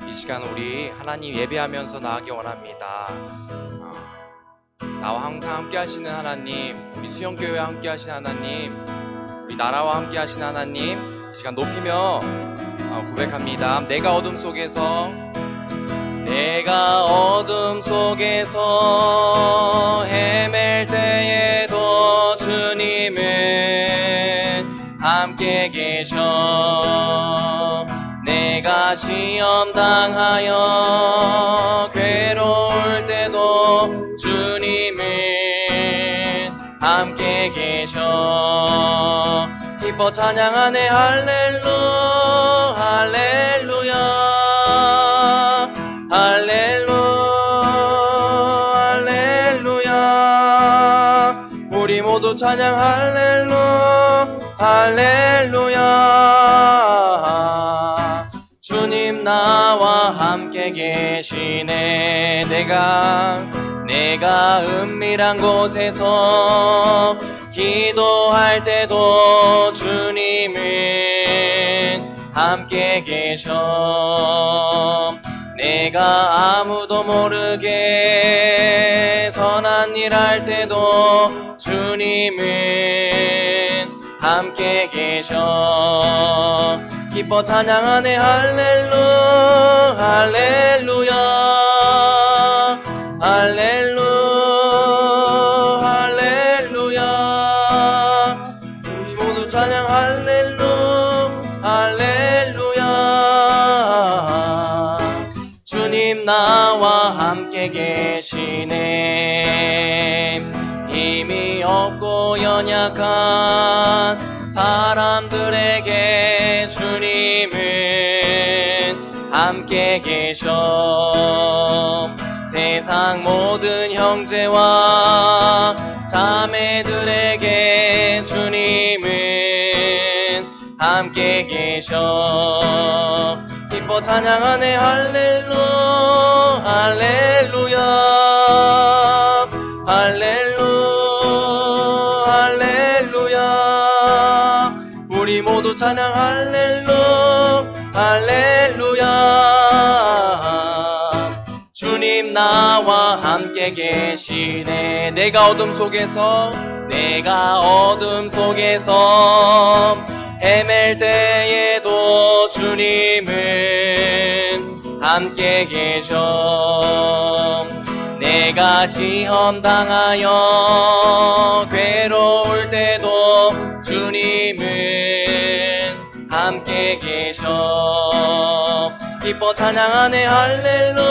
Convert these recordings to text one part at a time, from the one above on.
이 시간 우리 하나님 예배하면서 나가기 원합니다. 나와 항상 함께 하시는 하나님, 우리 수영교회와 함께 하시는 하나님, 우리 나라와 함께 하시는 하나님, 이 시간 높이며 고백합니다. 내가 어둠 속에서 헤맬 때에도 주님은 함께 계셔. 내가 시험 당하여 괴로울 때도 주님은 함께 계셔. 기뻐 찬양하네 할렐루야 할렐루야. 우리 모두 찬양 할렐루야. 주님 나와 함께 계시네. 내가 은밀한 곳에서 기도할 때도 주님은 함께 계셔. 내가 아무도 모르게 선한 일 할 때도 주님은 함께 계셔. 기뻐 찬양하네 할렐루야 할렐루야. 우리 모두 찬양 할렐루야. 주님 나와 함께 계시네. 힘이 없고 연약한 사람들에게 주님은 함께 계셔. 세상 모든 형제와 자매들에게 주님은 함께 계셔. 기뻐 찬양하네 할렐루야 할렐루야. 우리 모두 찬양 할렐루야. 주님 나와 함께 계시네. 내가 어둠 속에서 헤맬 때에도 주님은 함께 계셔. 내가 시험 당하여 괴로울 때도 주님은 함께 계셔. 기뻐 찬양하네 할렐루야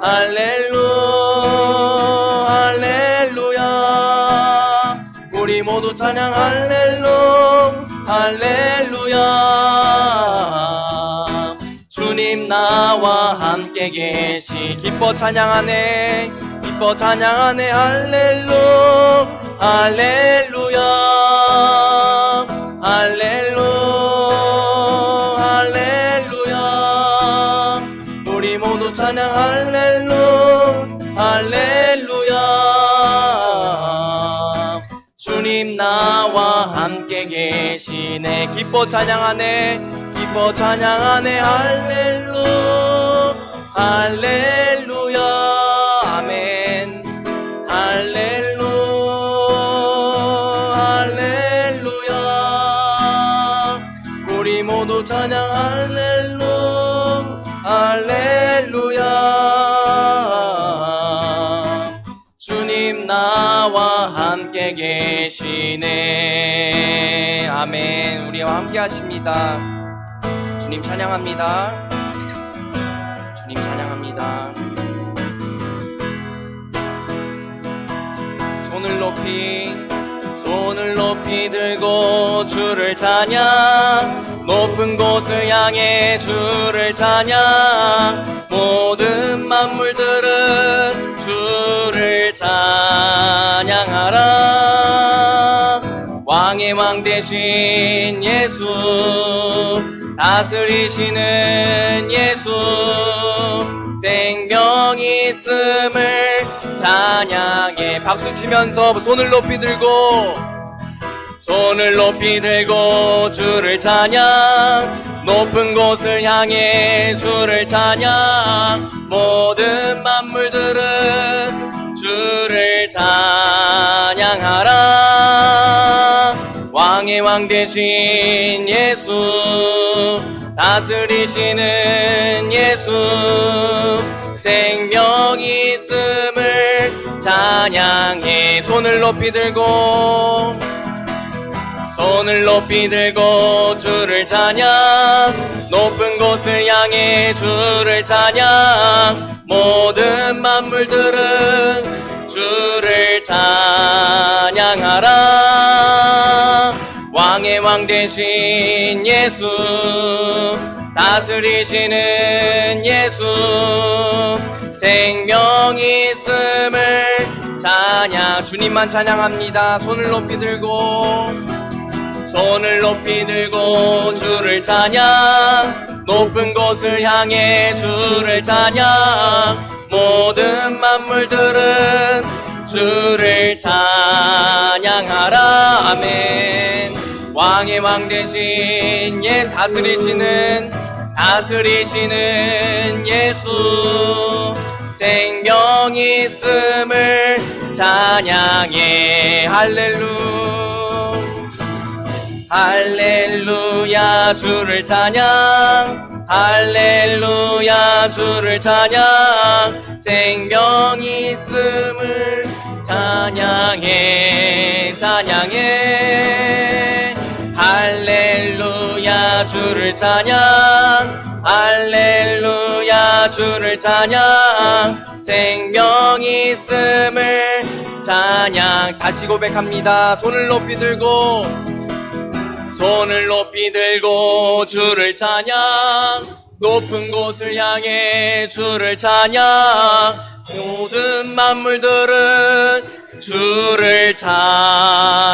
할렐루야. 우리 모두 찬양 할렐루야. 주님 나와 함께 계시. 기뻐 찬양하네 할렐루야 할렐루야. 우리 모두 찬양 할렐루야. 주님 나와 함께 계시네. 기뻐 찬양하네 할렐루야. 아멘. 할렐루야. 우리 모두 찬양 할렐루야. 주님 나와 함께 계시네. 아멘. 우리와 함께 하십니다. 주님 찬양합니다. 주님 찬양합니다. 손을 높이 들고 주를 찬양. 높은 곳을 향해 주를 찬양. 모든 만물들은 주를 찬양하라. 왕의 왕 되신 예수, 다스리시는 예수, 생명 있음을 찬양해. 박수 치면서 손을 높이 들고 손을 높이 들고 주를 찬양, 높은 곳을 향해 주를 찬양. 모든 만물들은 주를 찬양하라. 왕의 왕 되신 예수, 다스리시는 예수, 생명이 있음을 찬양해. 손을 높이 들고, 손을 높이 들고 주를 찬양, 높은 곳을 향해 주를 찬양. 모든 만물들은 주를 찬양하라. 왕의 왕 되신 예수, 다스리시는 예수, 생명이 있음을 찬양. 주님만 찬양합니다. 손을 높이 들고, 손을 높이 들고 주를 찬양, 높은 곳을 향해 주를 찬양. 모든 만물들은 주를 찬양하라. 아멘. 왕의 왕 되신 다스리시는 예수, 생명이 있음을 찬양해. 할렐루야 주를 찬양, 할렐루야 주를 찬양. 생명이 있음을 찬양해. 할렐루야 주를 찬양, 할렐루야 주를 찬양. 생명이 있음을 찬양. 다시 고백합니다. 손을 높이 들고, 손을 높이 들고 주를 찬양, 높은 곳을 향해 주를 찬양. 모든 만물들은 주를 찬양하라.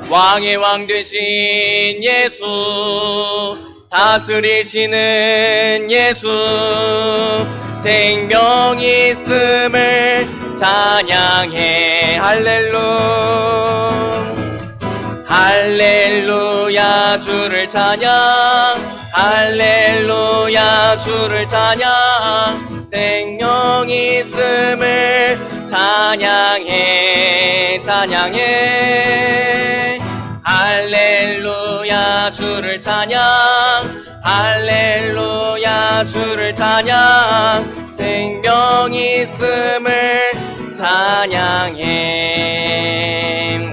왕의 왕 되신 예수, 다스리시는 예수, 생명이 있음을 찬양해. 할렐루야 주를 찬양, 할렐루야 주를 찬양. 생명이 있음을 찬양해. 할렐루야 주를 찬양, 할렐루야 주를 찬양. 생명이 있음을 찬양해.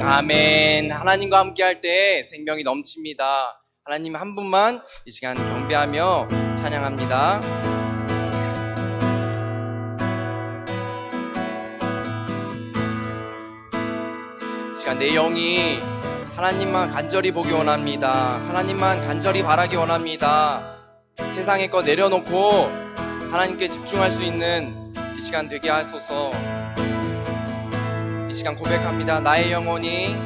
아멘. 하나님과 함께 할 때 생명이 넘칩니다. 하나님 한 분만 이 시간 경배하며 찬양합니다. 이 시간 내 영이 하나님만 간절히 보기 원합니다. 하나님만 간절히 바라기 원합니다. 세상의 것 내려놓고 하나님께 집중할 수 있는 이 시간 되게 하소서. 이 시간 고백합니다. 나의 영혼이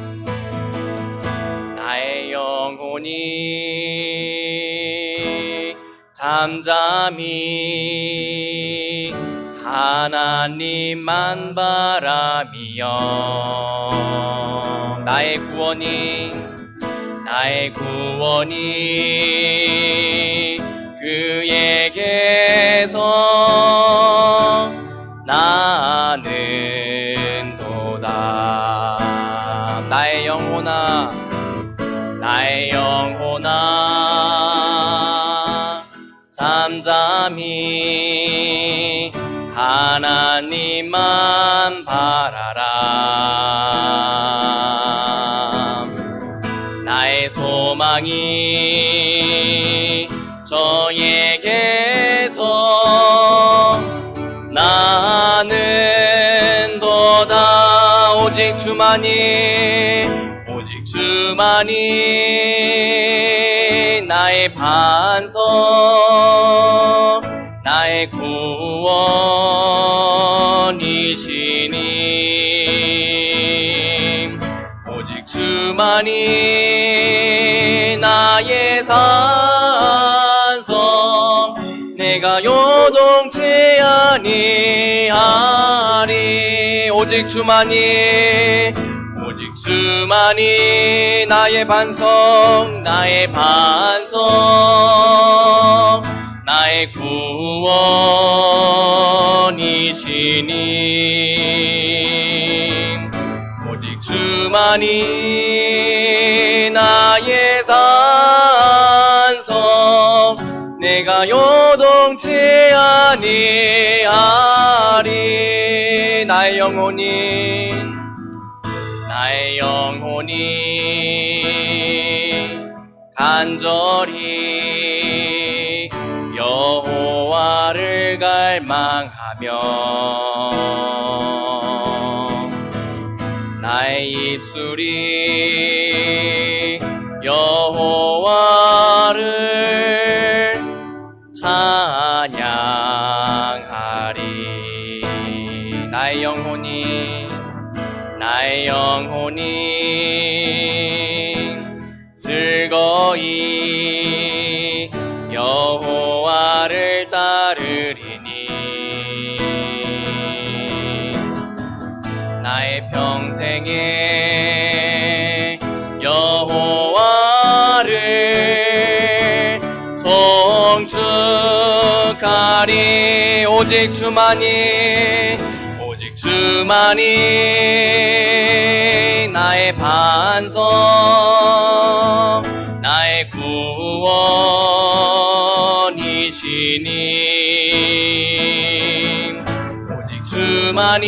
잠잠히 하나님만 바라며, 나의 구원이 그에게서 나는 도다. 나의 영혼아 잠잠히 하나님만 바라라. 나의 소망이 저에게서 나는 도다. 오직 주만이 나의 반석, 나의 구원이시니. 오직 주만이 나의 산성, 내가 요동치 아니하리. 오직 주만이 오직 주만이 나의 반석, 나의 반석, 나의 구원이시니. 오직 주만이 나의 산성, 내가 요동치 아니하리. 나의 영혼이 간절히 여호와를 갈망하며, 나의 입술이 여호와를 찬양하리. 나의 영혼이 즐거이 여호와를 따르리니. 나의 평생에 여호와를 송축하리. 오직 주만이 나의 반석, 나의 구원이시니. 오직 주만이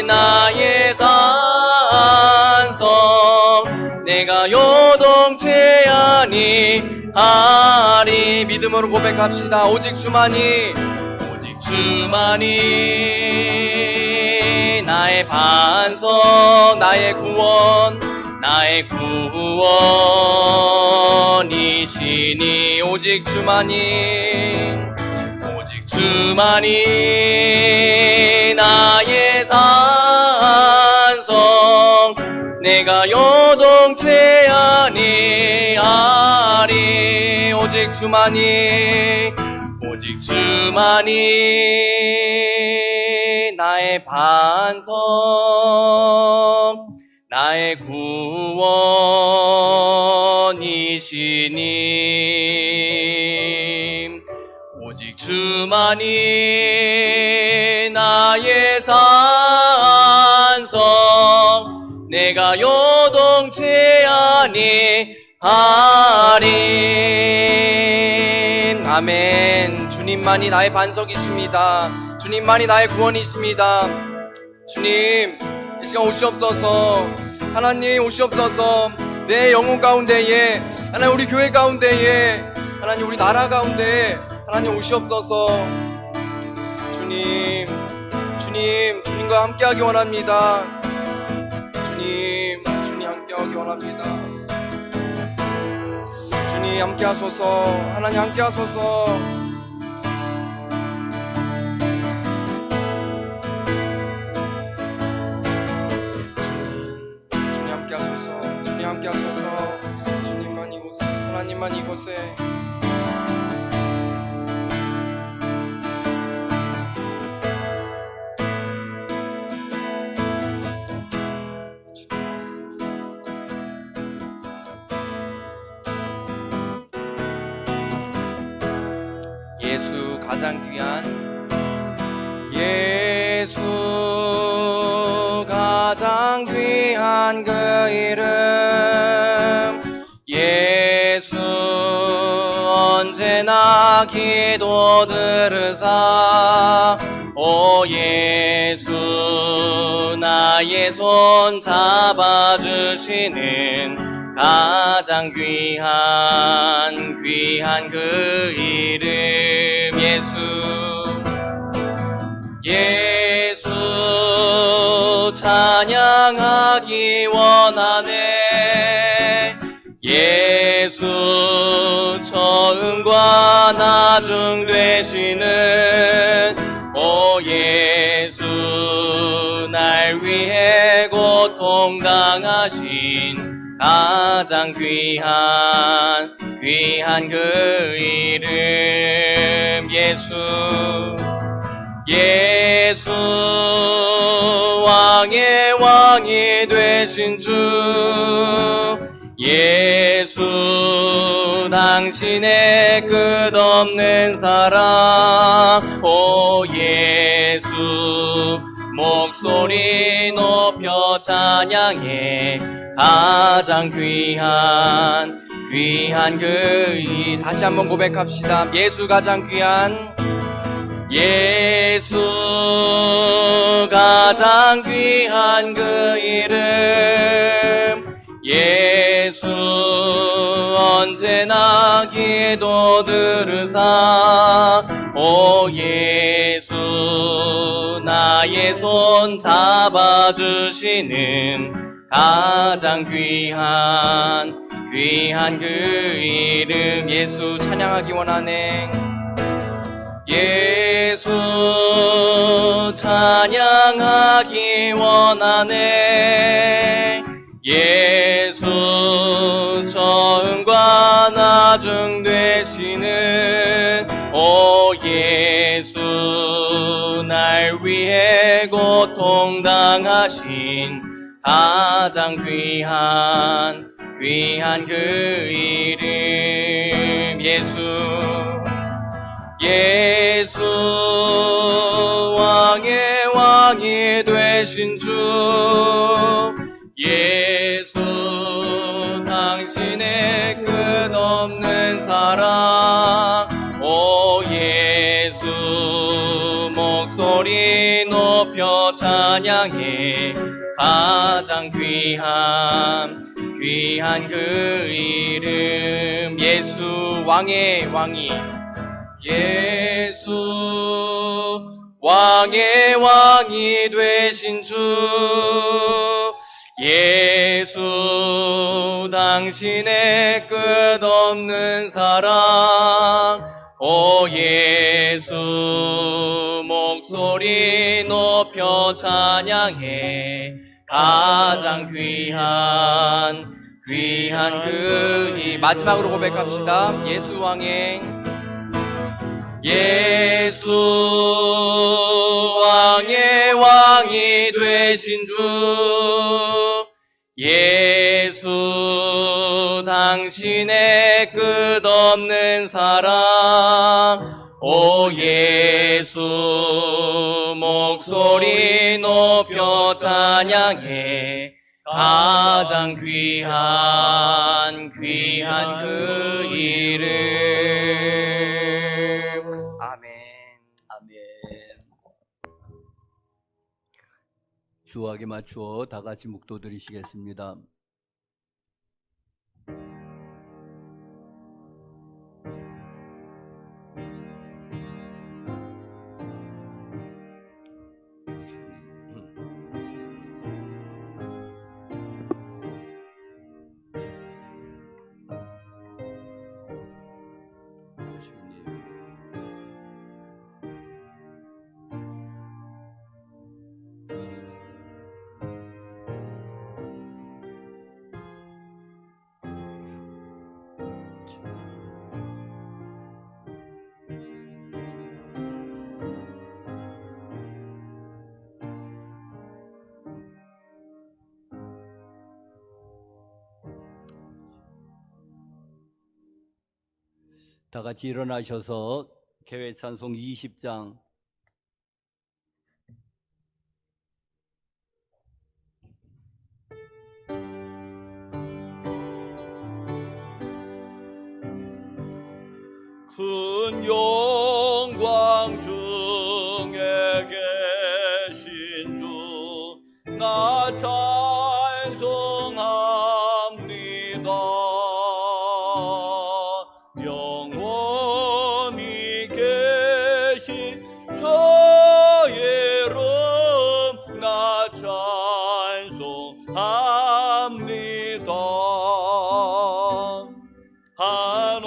나의 산성, 내가 요동치 아니하리. 믿음으로 고백합시다. 오직 주만이 나의 반석, 나의 구원이시니. 오직 주만이 나의 산성, 내가 요동치 아니하리. 오직 주만이 나의 반석, 나의 구원이시니. 오직 주만이 나의 산석, 내가 요동치 아니하리. 아멘. 주님만이 나의 반석이십니다. 주님만이 나의 구원이십니다. 주님, 이 시간 오시옵소서. 하나님 오시옵소서. 내 영혼 가운데에, 하나님 우리 교회 가운데에, 하나님 우리 나라 가운데 하나님 오시옵소서. 주님과 함께하기 원합니다. 주님 함께하기 원합니다. 주님 함께하소서. 하나님 함께하소서. 주님 함께하소서. 주님 함께하소서. 주님만 이곳에, 하나님만 이곳에. 예수 가장 귀한, 예수 가장 귀한 그 이름, 예수 언제나 기도 들으사. 오 예수 나의 손 잡아주시는 가장 귀한 그 이름, 예수 찬양하기 원하네. 예수 처음과 나중 되시는 오 예수 날 위해 고통 당하신 가장 귀한 그 이름, 예수 왕의 왕이 되신 주 예수 당신의 끝없는 사랑 오 예수 목소리 높여 찬양해 가장 귀한 그 이 다시 한번 고백합시다. 예수 가장 귀한 예수 가장 귀한 그 이름 예수 언제나 기도 들으사 오 예수 나의 손 잡아주시는 가장 귀한 그 이름 예수 찬양하기 원하네 예수 찬양하기 원하네 예수 처음과 나중 되시는 오 예수 날 위해 고통당하신 가장 귀한 그 이름 예수 예수 왕의 왕이 되신 주 예수 당신의 끝없는 사랑 오 예수 목소리 높여 찬양해 가장 귀한 그 이름 예수 왕의 왕이 예수 왕의 왕이 되신 주 예수 당신의 끝없는 사랑 오 예수 목소리 높여 찬양해 가장 귀한 그 마지막으로 고백합시다. 예수 왕의 예수 왕의 왕이 되신 주 예수 당신의 끝없는 사랑 오 예수 목소리 높여 찬양해 가장 귀한 그 이름 아멘. 주악에 맞추어 다 같이 묵도 드리시겠습니다. 다 같이 일어나셔서 개회 찬송 20장 큰 영광 중에 계신 주 나 찬송합니다. 영원히 계신 저의 이름 나 찬송합니다.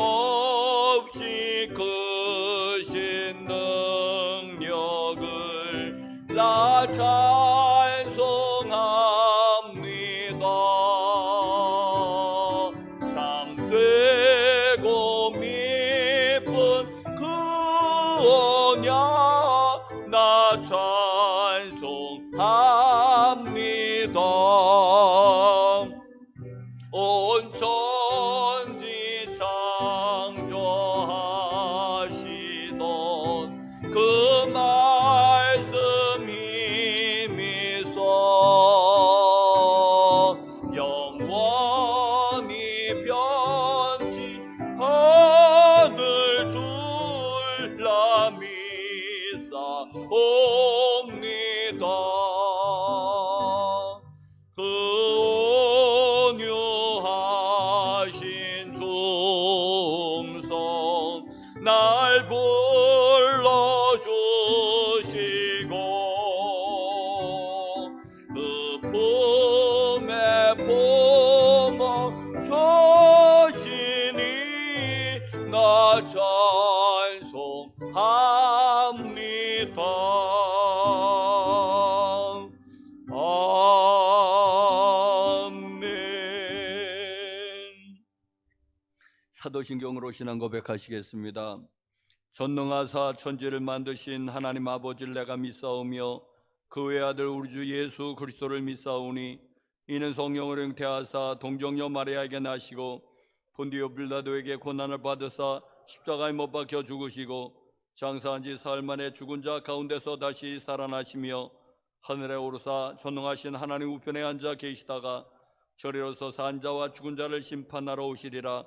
한없이 크신 능력을 나 찬송합니다. 참되고 미쁜 그 언약 나 온 천지 창조하시던 그 말씀 힘이서 영원히 변치 하늘 줄라 미사옵니다. 그 온유하신 중성 날 불러주시고 그 품에 품어 주시니 나 찬송합니다. 사도신경으로 신앙 고백하시겠습니다. 전능하사 천지를 만드신 하나님 아버지를 내가 믿사오며 그 외아들 우리 주 예수 그리스도를 믿사오니 이는 성령으로 잉태하사 동정녀 마리아에게 나시고 본디오 빌라도에게 고난을 받으사 십자가에 못 박혀 죽으시고 장사한 지 사흘 만에 죽은 자 가운데서 다시 살아나시며 하늘에 오르사 전능하신 하나님 우편에 앉아 계시다가 저리로서 산 자와 죽은 자를 심판하러 오시리라.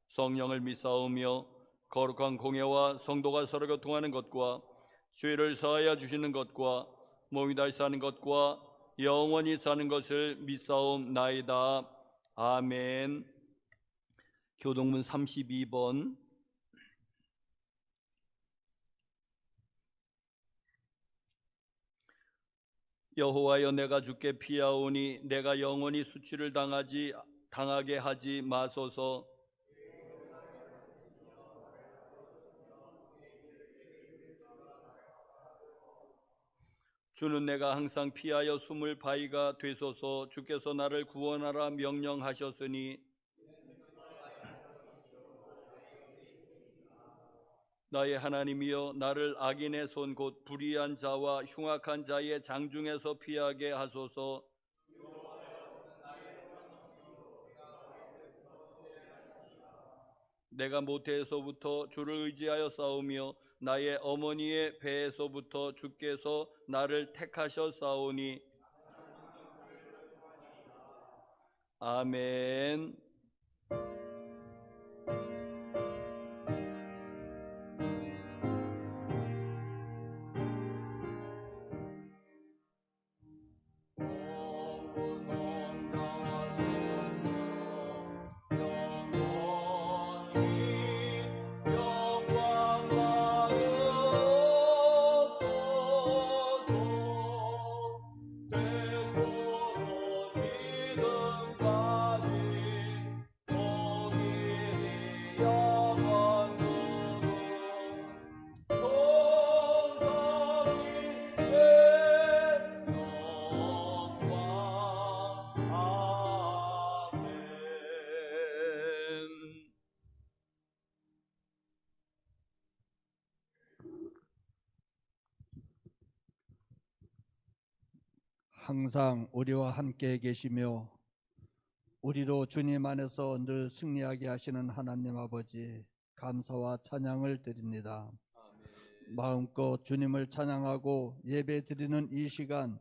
성령을 믿사오며 거룩한 공예와 성도가 서로 교통하는 것과 죄를 사하여 주시는 것과 몸이 다시 사는 것과 영원히 사는 것을 믿사옵나이다. 아멘. 교동문 32번. 여호와여, 내가 주께 피하오니 내가 영원히 수치를 당하게 하지 마소서. 주는 내가 항상 피하여 숨을 바위가 되소서. 주께서 나를 구원하라 명령하셨으니 나의 하나님이여, 나를 악인의 손 곧 불의한 자와 흉악한 자의 장중에서 피하게 하소서. 내가 모태에서부터 주를 의지하여 싸우며 나의 어머니의 배에서부터 주께서 나를 택하셨사오니 아멘. 항상 우리와 함께 계시며 우리로 주님 안에서 늘 승리하게 하시는 하나님 아버지, 감사와 찬양을 드립니다. 마음껏 주님을 찬양하고 예배 드리는 이 시간,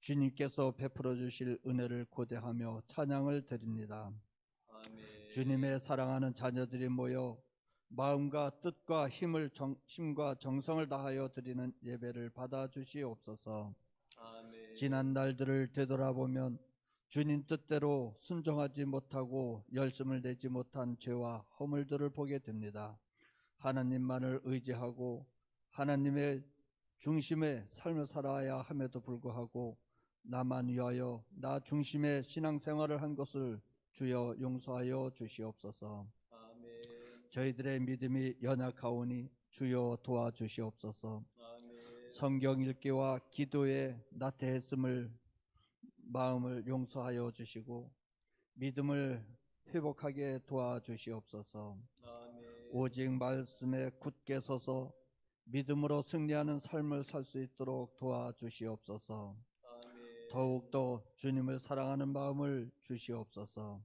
주님께서 베풀어 주실 은혜를 고대하며 찬양을 드립니다. 주님의 사랑하는 자녀들이 모여 마음과 뜻과 힘과 정성을 다하여 드리는 예배를 받아 주시옵소서. 지난 날들을 되돌아보면 주님 뜻대로 순종하지 못하고 열심을 내지 못한 죄와 허물들을 보게 됩니다. 하나님만을 의지하고 하나님의 중심의 삶을 살아야 함에도 불구하고 나만 위하여 나 중심의 신앙생활을 한 것을 주여 용서하여 주시옵소서. 저희들의 믿음이 연약하오니 주여 도와주시옵소서. 성경 읽기와 기도에 나태했음을 마음을 용서하여 주시고 믿음을 회복하게 도와주시옵소서. 오직 말씀에 굳게 서서 믿음으로 승리하는 삶을 살 수 있도록 도와주시옵소서. 더욱더 주님을 사랑하는 마음을 주시옵소서.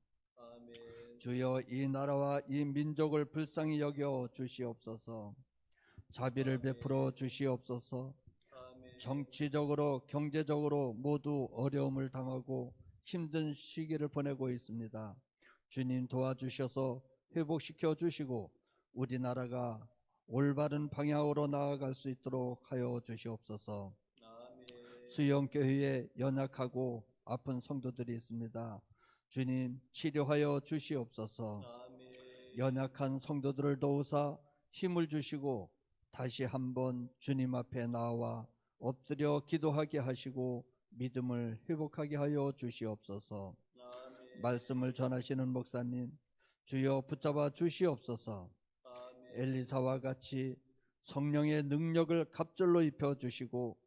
주여 이 나라와 이 민족을 불쌍히 여겨 주시옵소서. 자비를 베풀어 주시옵소서. 정치적으로 경제적으로 모두 어려움을 당하고 힘든 시기를 보내고 있습니다. 주님 도와주셔서 회복시켜 주시고 우리나라가 올바른 방향으로 나아갈 수 있도록 하여 주시옵소서. 수영교회에 연약하고 아픈 성도들이 있습니다. 주님 치료하여 주시옵소서. 연약한 성도들을 도우사 힘을 주시고 다시 한번 주님 앞에 나와 엎드려 기도하게 하시고 믿음을 회복하게 하여 주시옵소서. 말씀을 전하시는 목사님 주여 붙잡아 주시옵소서. 엘리사와 같이 성령의 능력을 갑절로 입혀 주시고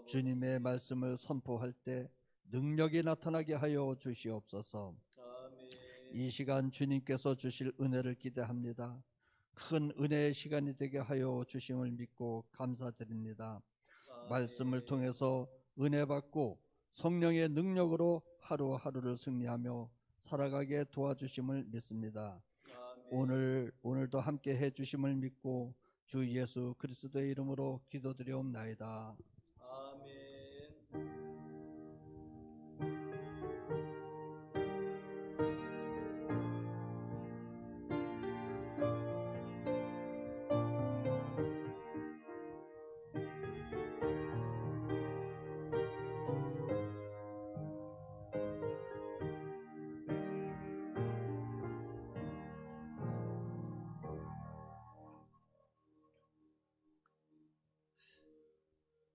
주님의 말씀을 선포할 때 능력이 나타나게 하여 주시옵소서. 이 시간 주님께서 주실 은혜를 기대합니다. 큰 은혜의 시간이 되게 하여 주심을 믿고 감사드립니다. 말씀을 통해서 은혜 받고 성령의 능력으로 하루하루를 승리하며 살아가게 도와주심을 믿습니다. 오늘도 함께 해주심을 믿고 주 예수 그리스도의 이름으로 기도드리옵나이다.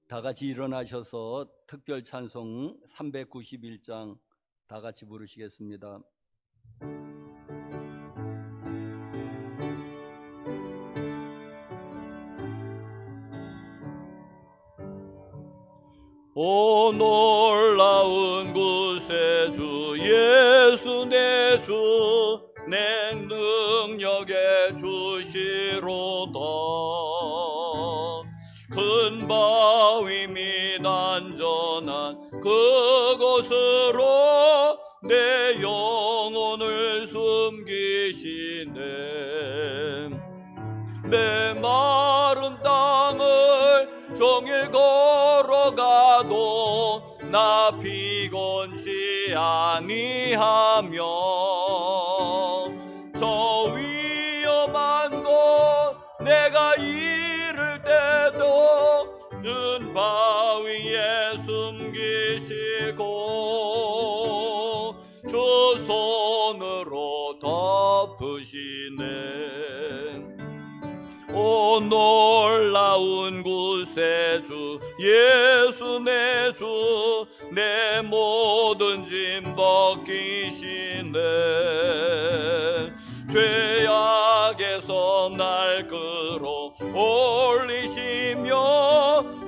다 같이 일어나셔서 특별 찬송 391장 다 같이 부르시겠습니다. 오 놀라운 구세주 예수 내 주 능력에 주시로다. 큰 바위 및 안전한 그곳으로 내 영혼을 숨기시네. 내 마른 땅을 종일 걸어가도 나 피곤치 아니하며 저 위험한 곳 내가 이를 때도 는 바위에 숨기시고 주 손으로 덮으시네. 오 놀라운 구세주 예수 내 주 내 모든 짐 벗기시네. 죄악에서 날 끌어올리시며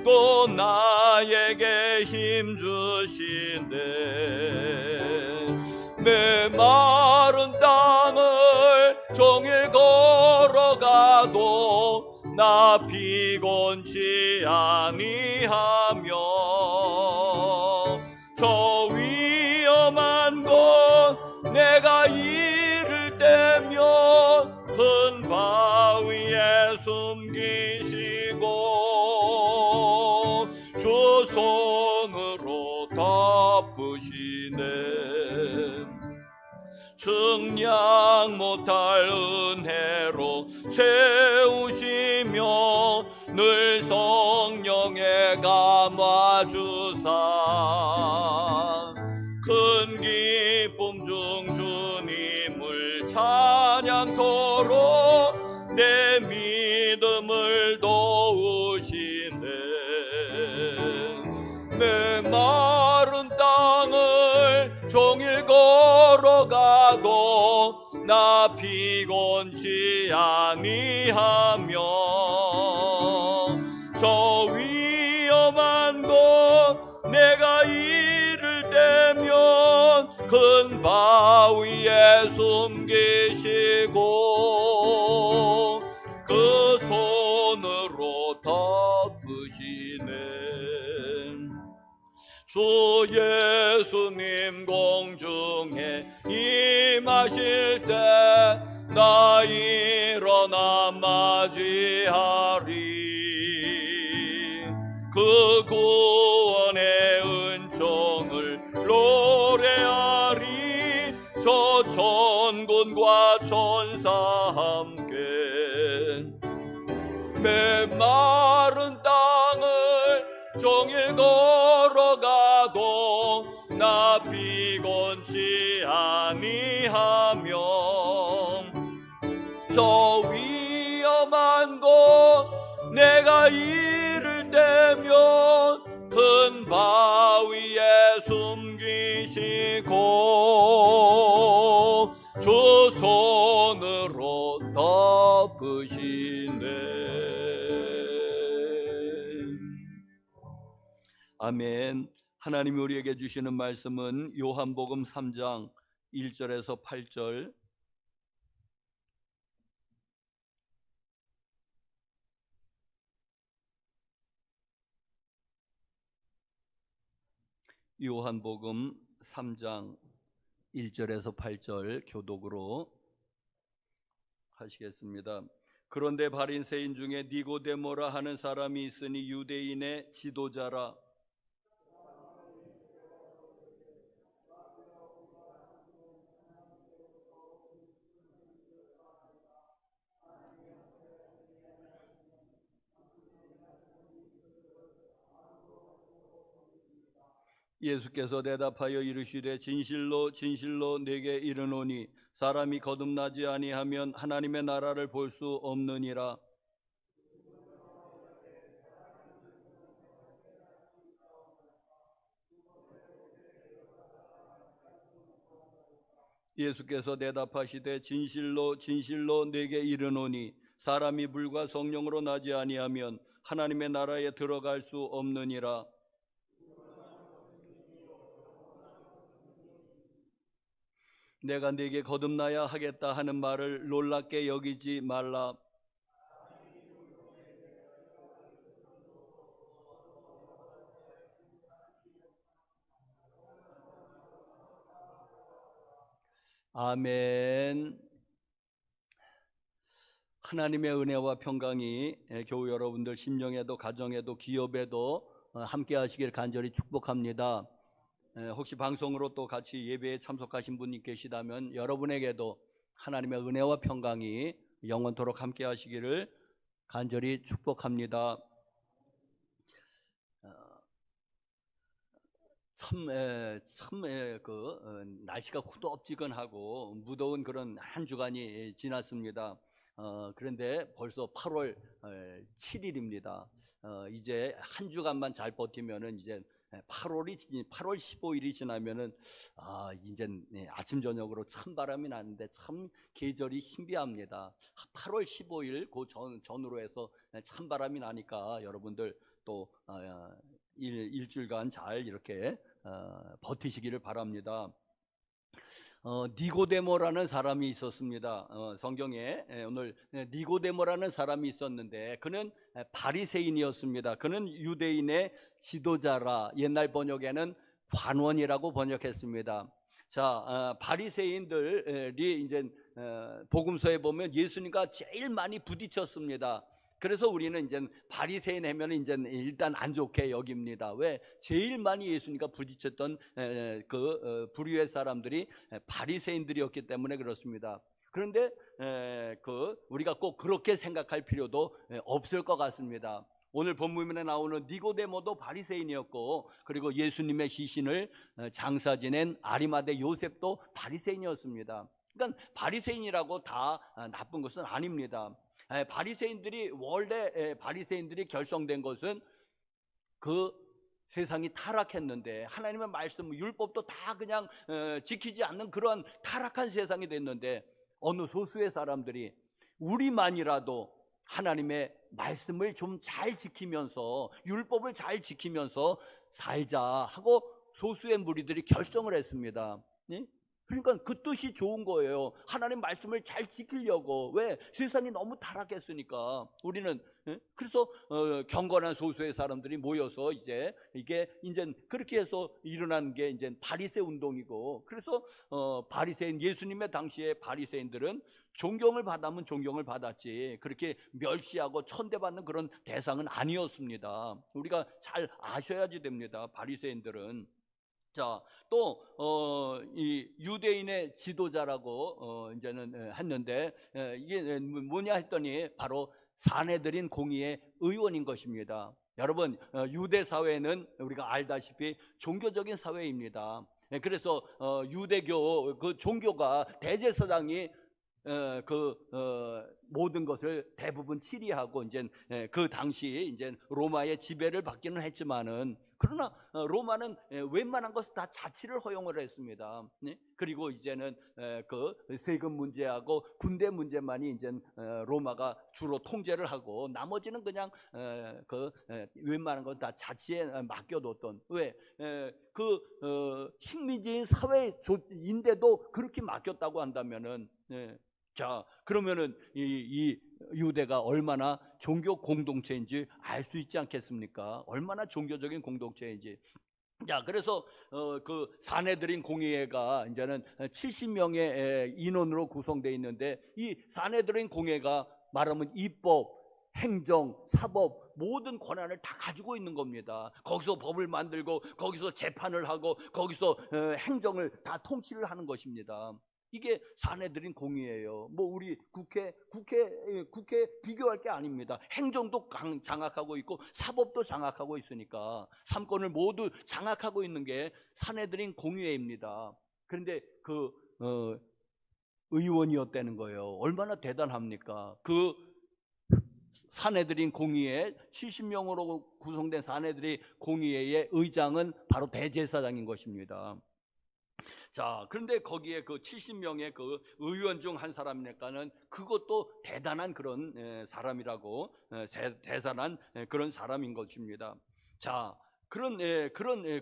또 나에게 힘 주시네. 내 마른 땅을 종일 걸어가도 나 피곤치 아니하며 저 위험한 곳 내가 이를 때면 큰 바위에 숨기시고 주 손으로 덮으시네. 측량 못할 은혜로 채우시며 늘 성령에 감화주사 큰 기쁨 중 주님을 찬양토록 내 믿음을 도우시네. 내 마른 땅을 종일 걸어가도 나 피곤치 아니하며 저 위험한 곳 내가 이를 때면 큰 바위에 숨기시고 그 손으로 덮으시네. 주 예수님 공중에 임하실 때 나 일어나 맞이하리. 그 구원의 은총을 노래하리. 저 천군과 천사 함께 메마른 땅을 종일 걸어가도 나 피곤치 아니하며 저 위험한 곳 내가 이를 때면 큰 바위에 숨기시고 주 손으로 덮으시네. 아멘. 하나님이 우리에게 주시는 말씀은 요한복음 3장 1절에서 8절. 요한복음 3장 1절에서 8절 교독으로 하시겠습니다. 그런데 바리새인 중에 니고데모라 하는 사람이 있으니 유대인의 지도자라. 예수께서 대답하여 이르시되 진실로 진실로 내게 이르노니 사람이 거듭나지 아니하면 하나님의 나라를 볼 수 없느니라. 예수께서 대답하시되 진실로 진실로 내게 이르노니 사람이 물과 성령으로 나지 아니하면 하나님의 나라에 들어갈 수 없느니라. 내가 네게 거듭나야 하겠다 하는 말을 놀랍게 여기지 말라. 아멘. 하나님의 은혜와 평강이 교우 여러분들 심령에도 가정에도 기업에도 함께 하시길 간절히 축복합니다. 혹시 방송으로 또 같이 예배에 참석하신 분이 계시다면 여러분에게도 하나님의 은혜와 평강이 영원토록 함께 하시기를 간절히 축복합니다. 날씨가 후덥지근하고 무더운 그런 한 주간이 지났습니다. 그런데 벌써 8월 7일입니다. 이제 한 주간만 잘 버티면은 이제 8월 15일이 지나면은 이제 아침 저녁으로 찬바람이 나는데 참 계절이 신비합니다. 8월 15일 그 전으로 해서 찬바람이 나니까 여러분들 또 일주일간 잘 이렇게 버티시기를 바랍니다. 니고데모라는 사람이 있었습니다. 성경에 오늘 니고데모라는 사람이 있었는데 그는 바리새인이었습니다. 그는 유대인의 지도자라. 옛날 번역에는 관원이라고 번역했습니다. 자, 바리새인들이 이제 복음서에 보면 예수님과 제일 많이 부딪혔습니다. 그래서 우리는 이제 바리새인 하면 이제 일단 안 좋게 여깁니다. 왜? 제일 많이 예수님과 부딪혔던 부류의 사람들이 바리새인들이었기 때문에 그렇습니다. 그런데 우리가 꼭 그렇게 생각할 필요도 없을 것 같습니다. 오늘 본문에 나오는 니고데모도 바리새인이었고, 그리고 예수님의 시신을 장사 지낸 아리마대 요셉도 바리새인이었습니다. 그러니까 바리새인이라고 다 나쁜 것은 아닙니다. 원래 바리새인들이 결성된 것은 그 세상이 타락했는데 하나님의 말씀, 율법도 다 그냥 지키지 않는 그러한 타락한 세상이 됐는데 어느 소수의 사람들이 우리만이라도 하나님의 말씀을 좀 잘 지키면서 율법을 잘 지키면서 살자 하고 소수의 무리들이 결성을 했습니다. 그러니까 그 뜻이 좋은 거예요. 하나님 말씀을 잘 지키려고. 왜? 세상이 너무 타락했으니까. 우리는 그래서 경건한 소수의 사람들이 모여서 이제 이게 이제 그렇게 해서 일어난 게 이제 바리새 운동이고, 그래서 바리새인, 예수님의 당시에 바리새인들은 존경을 받으면 존경을 받았지 그렇게 멸시하고 천대받는 그런 대상은 아니었습니다. 우리가 잘 아셔야지 됩니다. 바리새인들은. 자, 또 이 유대인의 지도자라고 이제는 했는데, 이게 뭐냐 했더니 바로 사내들인 공의의 의원인 것입니다. 여러분, 유대 사회는 우리가 알다시피 종교적인 사회입니다. 그래서 유대교 그 종교가 대제사장이 모든 것을 대부분 치리하고 이제 그 당시 이제 로마의 지배를 받기는 했지만은, 그러나 로마는 웬만한 것을 다 자치를 허용을 했습니다. 그리고 이제는 그 세금 문제하고 군대 문제만이 이제 로마가 주로 통제를 하고, 나머지는 그냥 웬만한 건 다 자치에 맡겨뒀던. 왜? 식민지인 사회인데도 그렇게 맡겼다고 한다면은, 자, 그러면은 이 유대가 얼마나 종교 공동체인지 알 수 있지 않겠습니까? 얼마나 종교적인 공동체인지. 자, 그래서 그 사내들인 공회가 이제는 70명의 인원으로 구성되어 있는데, 이 사내들인 공회가 말하면 입법, 행정, 사법 모든 권한을 다 가지고 있는 겁니다. 거기서 법을 만들고, 거기서 재판을 하고, 거기서 행정을 다 통치를 하는 것입니다. 이게 사내들인 공의예요. 뭐 우리 국회 비교할 게 아닙니다. 행정도 장악하고 있고 사법도 장악하고 있으니까 3권을 모두 장악하고 있는 게 사내들인 공의회입니다. 그런데 의원이었다는 거예요. 얼마나 대단합니까? 그 사내들인 공의회, 70명으로 구성된 사내들이 공의회의 의장은 바로 대제사장인 것입니다. 자, 그런데 거기에 그 70명의 그 의원 중 한 사람이니까는 그것도 대단한 그런 사람이라고, 대단한 그런 사람인 것입니다. 자, 그런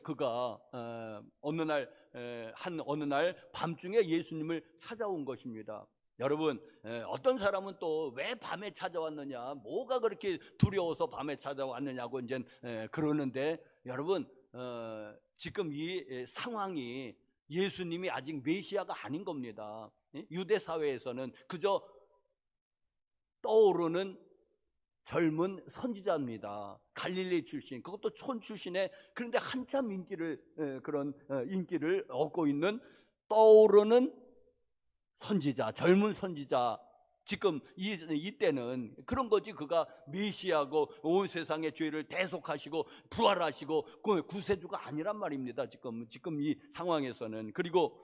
그가 어느 날 밤중에 예수님을 찾아온 것입니다. 여러분, 어떤 사람은 또 왜 밤에 찾아왔느냐, 뭐가 그렇게 두려워서 밤에 찾아왔느냐고 이제 그러는데, 여러분, 지금 이 상황이 예수님이 아직 메시아가 아닌 겁니다. 유대 사회에서는 그저 떠오르는 젊은 선지자입니다. 갈릴리 출신, 그것도 촌 출신에, 그런데 한참 그런 인기를 얻고 있는 떠오르는 선지자, 젊은 선지자. 지금 이때는 그런 거지. 그가 메시아고 온 세상의 죄를 대속하시고 부활하시고 구세주가 아니란 말입니다. 지금 이 상황에서는. 그리고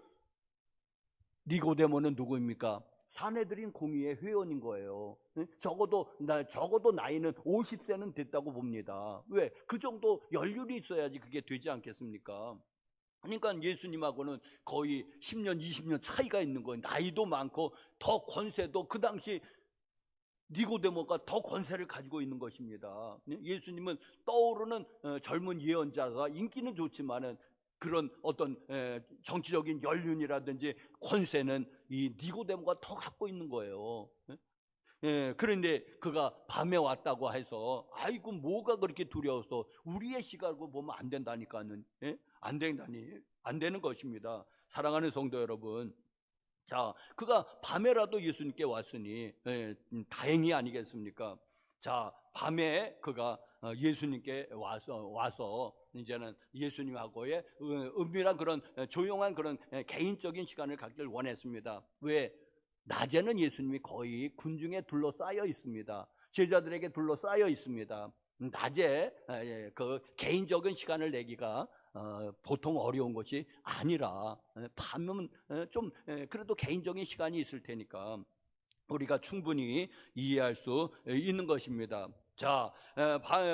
니고데모는 누구입니까? 사내들인 공의회 회원인 거예요. 적어도 나이는 50세는 됐다고 봅니다. 왜? 그 정도 연륜이 있어야지 그게 되지 않겠습니까? 그러니까 예수님하고는 거의 10년, 20년 차이가 있는 거예요. 나이도 많고 더 권세도, 그 당시 니고데모가 더 권세를 가지고 있는 것입니다. 예수님은 떠오르는 젊은 예언자가 인기는 좋지만은 그런 어떤 정치적인 연륜이라든지 권세는 이 니고데모가 더 갖고 있는 거예요. 그런데 그가 밤에 왔다고 해서 아이고 뭐가 그렇게 두려워서 우리의 시각으로 보면 안 된다니까는, 안 되는 것입니다. 사랑하는 성도 여러분, 자, 그가 밤에라도 예수님께 왔으니 다행이 아니겠습니까? 자, 밤에 그가 예수님께 와서 이제는 예수님하고의 은밀한 그런 조용한 그런 개인적인 시간을 갖기를 원했습니다. 왜? 낮에는 예수님이 거의 군중에 둘러싸여 있습니다. 제자들에게 둘러싸여 있습니다. 낮에 그 개인적인 시간을 내기가 보통 어려운 것이 아니라, 밤은 좀 그래도 개인적인 시간이 있을 테니까 우리가 충분히 이해할 수 있는 것입니다. 자,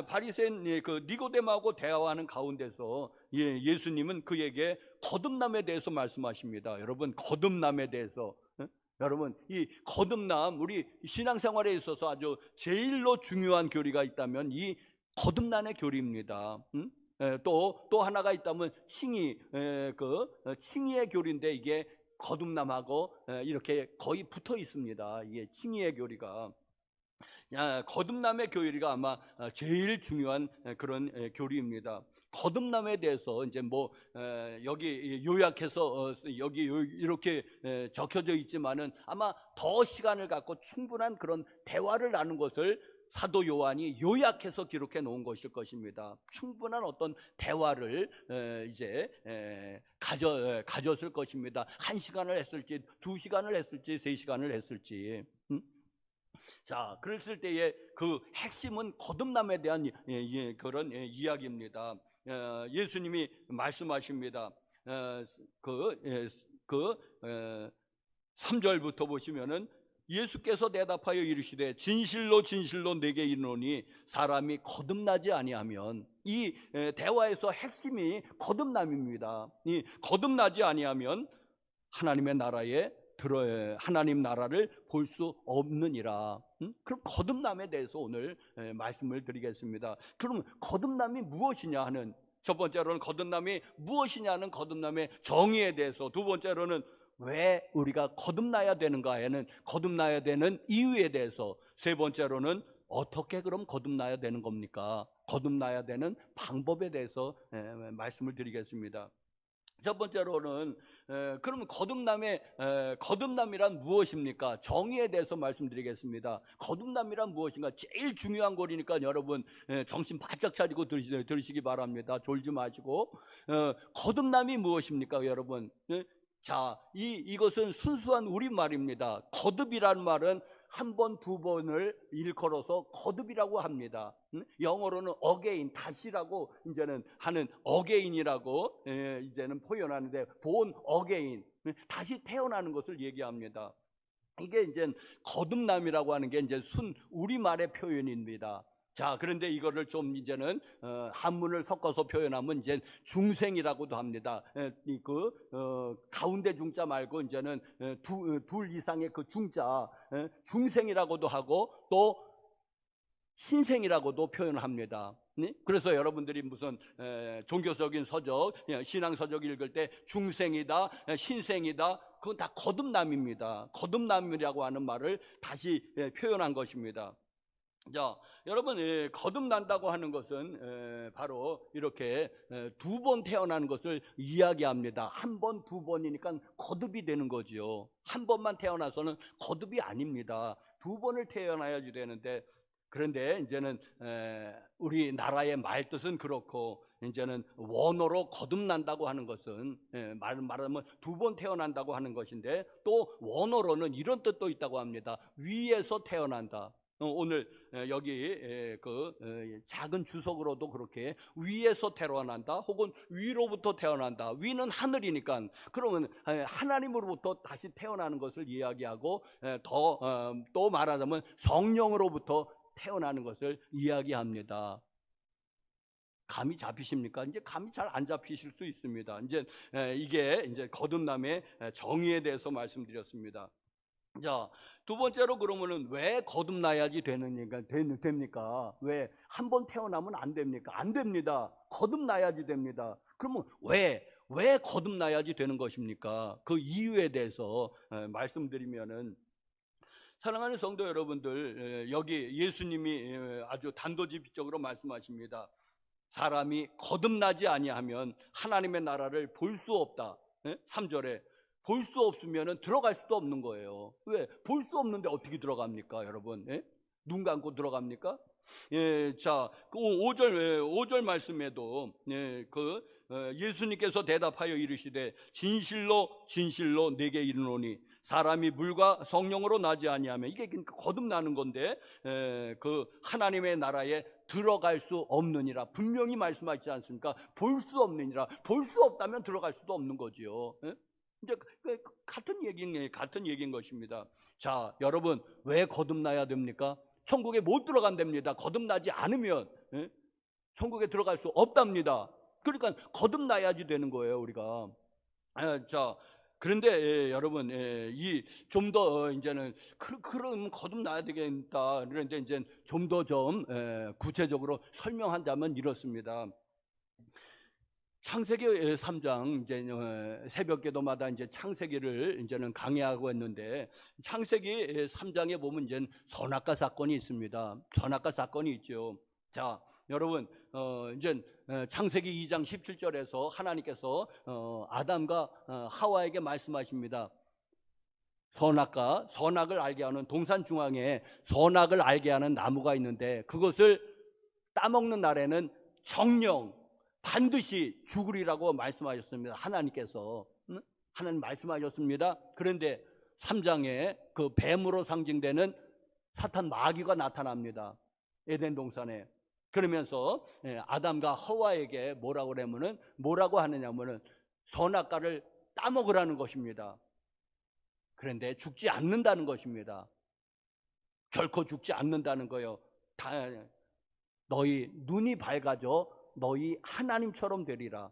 바리새인 그 니고데모하고 대화하는 가운데서 예수님은 그에게 거듭남에 대해서 말씀하십니다. 여러분, 거듭남에 대해서, 여러분, 이 거듭남, 우리 신앙생활에 있어서 아주 제일로 중요한 교리가 있다면 이 거듭남의 교리입니다. 또 하나가 있다면 칭의의 교리인데, 이게 거듭남하고 이렇게 거의 붙어 있습니다. 이게 칭의의 교리가. 거듭남의 교리가 아마 제일 중요한 그런 교리입니다. 거듭남에 대해서 이제 뭐 여기 요약해서 여기 이렇게 적혀져 있지만은 아마 더 시간을 갖고 충분한 그런 대화를 나눈 것을 사도 요한이 요약해서 기록해 놓은 것일 것입니다. 충분한 어떤 대화를 이제 가졌을 것입니다. 1시간을 했을지 2시간을 했을지 3시간을 했을지. 자, 그랬을 때의 그 핵심은 거듭남에 대한 그런 이야기입니다. 예수님이 말씀하십니다. 3절부터 보시면은 예수께서 대답하여 이르시되 진실로 진실로 내게 이르노니 사람이 거듭나지 아니하면, 이 대화에서 핵심이 거듭남입니다. 이 거듭나지 아니하면 하나님의 나라에 하나님 나라를 볼 수 없느니라. 그럼 거듭남에 대해서 오늘 말씀을 드리겠습니다. 그럼 거듭남이 무엇이냐 하는, 첫 번째로는 거듭남이 무엇이냐는 거듭남의 정의에 대해서, 두 번째로는 왜 우리가 거듭나야 되는가에는 거듭나야 되는 이유에 대해서, 세 번째로는 어떻게 그럼 거듭나야 되는 겁니까? 거듭나야 되는 방법에 대해서 말씀을 드리겠습니다. 첫 번째로는 그럼 거듭남이란 무엇입니까? 정의에 대해서 말씀드리겠습니다. 거듭남이란 무엇인가? 제일 중요한 거리니까 여러분 정신 바짝 차리고 들으시기 바랍니다. 졸지 마시고. 거듭남이 무엇입니까, 여러분? 자, 이것은 순수한 우리말입니다. 거듭이라는 말은 한 번, 두 번을 일컬어서 거듭이라고 합니다. 영어로는 again, 다시라고 이제는 하는 again이라고 이제는 표현하는데, born again, 다시 태어나는 것을 얘기합니다. 이게 이제 거듭남이라고 하는 게 이제 순 우리말의 표현입니다. 자, 그런데 이거를 좀 이제는 한문을 섞어서 표현하면 이제 중생이라고도 합니다. 가운데 중자 말고 이제는 둘 이상의 그 중자, 중생이라고도 하고 또 신생이라고도 표현합니다. 그래서 여러분들이 무슨 종교적인 서적, 신앙 서적 읽을 때 중생이다, 신생이다, 그건 다 거듭남입니다. 거듭남이라고 하는 말을 다시 표현한 것입니다. 자, 여러분, 거듭난다고 하는 것은 바로 이렇게 두 번 태어나는 것을 이야기합니다. 한 번, 두 번이니까 거듭이 되는 거지요. 한 번만 태어나서는 거듭이 아닙니다. 두 번을 태어나야지 되는데, 그런데 이제는 우리나라의 말뜻은 그렇고, 이제는 원어로 거듭난다고 하는 것은 말하면 두 번 태어난다고 하는 것인데, 또 원어로는 이런 뜻도 있다고 합니다. 위에서 태어난다. 오늘 여기 작은 주석으로도 그렇게 위에서 태어난다, 혹은 위로부터 태어난다. 위는 하늘이니까 그러면 하나님으로부터 다시 태어나는 것을 이야기하고, 또 말하자면 성령으로부터 태어나는 것을 이야기합니다. 감이 잡히십니까? 이제 감이 잘 안 잡히실 수 있습니다. 이게 이제 거듭남의 정의에 대해서 말씀드렸습니다. 자, 두 번째로 그러면은 왜 거듭나야지 됩니까? 왜 한 번 태어나면 안 됩니까? 안 됩니다. 거듭나야지 됩니다. 그러면 왜 거듭나야지 되는 것입니까? 그 이유에 대해서 말씀드리면은, 사랑하는 성도 여러분들, 여기 예수님이 아주 단도직입적으로 말씀하십니다. 사람이 거듭나지 아니하면 하나님의 나라를 볼 수 없다. 3절에 볼 수 없으면 들어갈 수도 없는 거예요. 왜? 볼 수 없는데 어떻게 들어갑니까, 여러분? 눈 감고 들어갑니까? 자, 5절 말씀에도 예수님께서 대답하여 이르시되 진실로 진실로 내게 이르노니 사람이 물과 성령으로 나지 아니하면, 이게 거듭나는 건데, 그 하나님의 나라에 들어갈 수 없느니라 분명히 말씀하지 않습니까? 볼 수 없느니라. 볼 수 없다면 들어갈 수도 없는 거지요. 이제 같은 얘기인 것입니다. 자, 여러분, 왜 거듭나야 됩니까? 천국에 못 들어간답니다. 거듭나지 않으면 천국에 들어갈 수 없답니다. 그러니까 거듭나야지 되는 거예요, 우리가. 자, 그런데 여러분, 이 좀 더 이제는 그럼 거듭나야 되겠다. 그런데 이제 좀 더 구체적으로 설명한다면 이렇습니다. 창세기 3장 이제 새벽기도마다 이제 창세기를 이제는 강의하고 있는데, 창세기 3장에 보면 이제 선악과 사건이 있습니다. 선악과 사건이 있죠. 자, 여러분, 이제 창세기 2장 17절에서 하나님께서 아담과 하와에게 말씀하십니다. 선악을 알게 하는, 동산 중앙에 선악을 알게 하는 나무가 있는데 그것을 따먹는 날에는 정령 반드시 죽으리라고 말씀하셨습니다. 하나님께서. 하나님 말씀하셨습니다. 그런데 3장에 그 뱀으로 상징되는 사탄 마귀가 나타납니다. 에덴 동산에. 그러면서 아담과 하와에게 뭐라고 하느냐면은 선악과를 따먹으라는 것입니다. 그런데 죽지 않는다는 것입니다. 결코 죽지 않는다는 거예요. 너희 눈이 밝아져 너희 하나님처럼 되리라.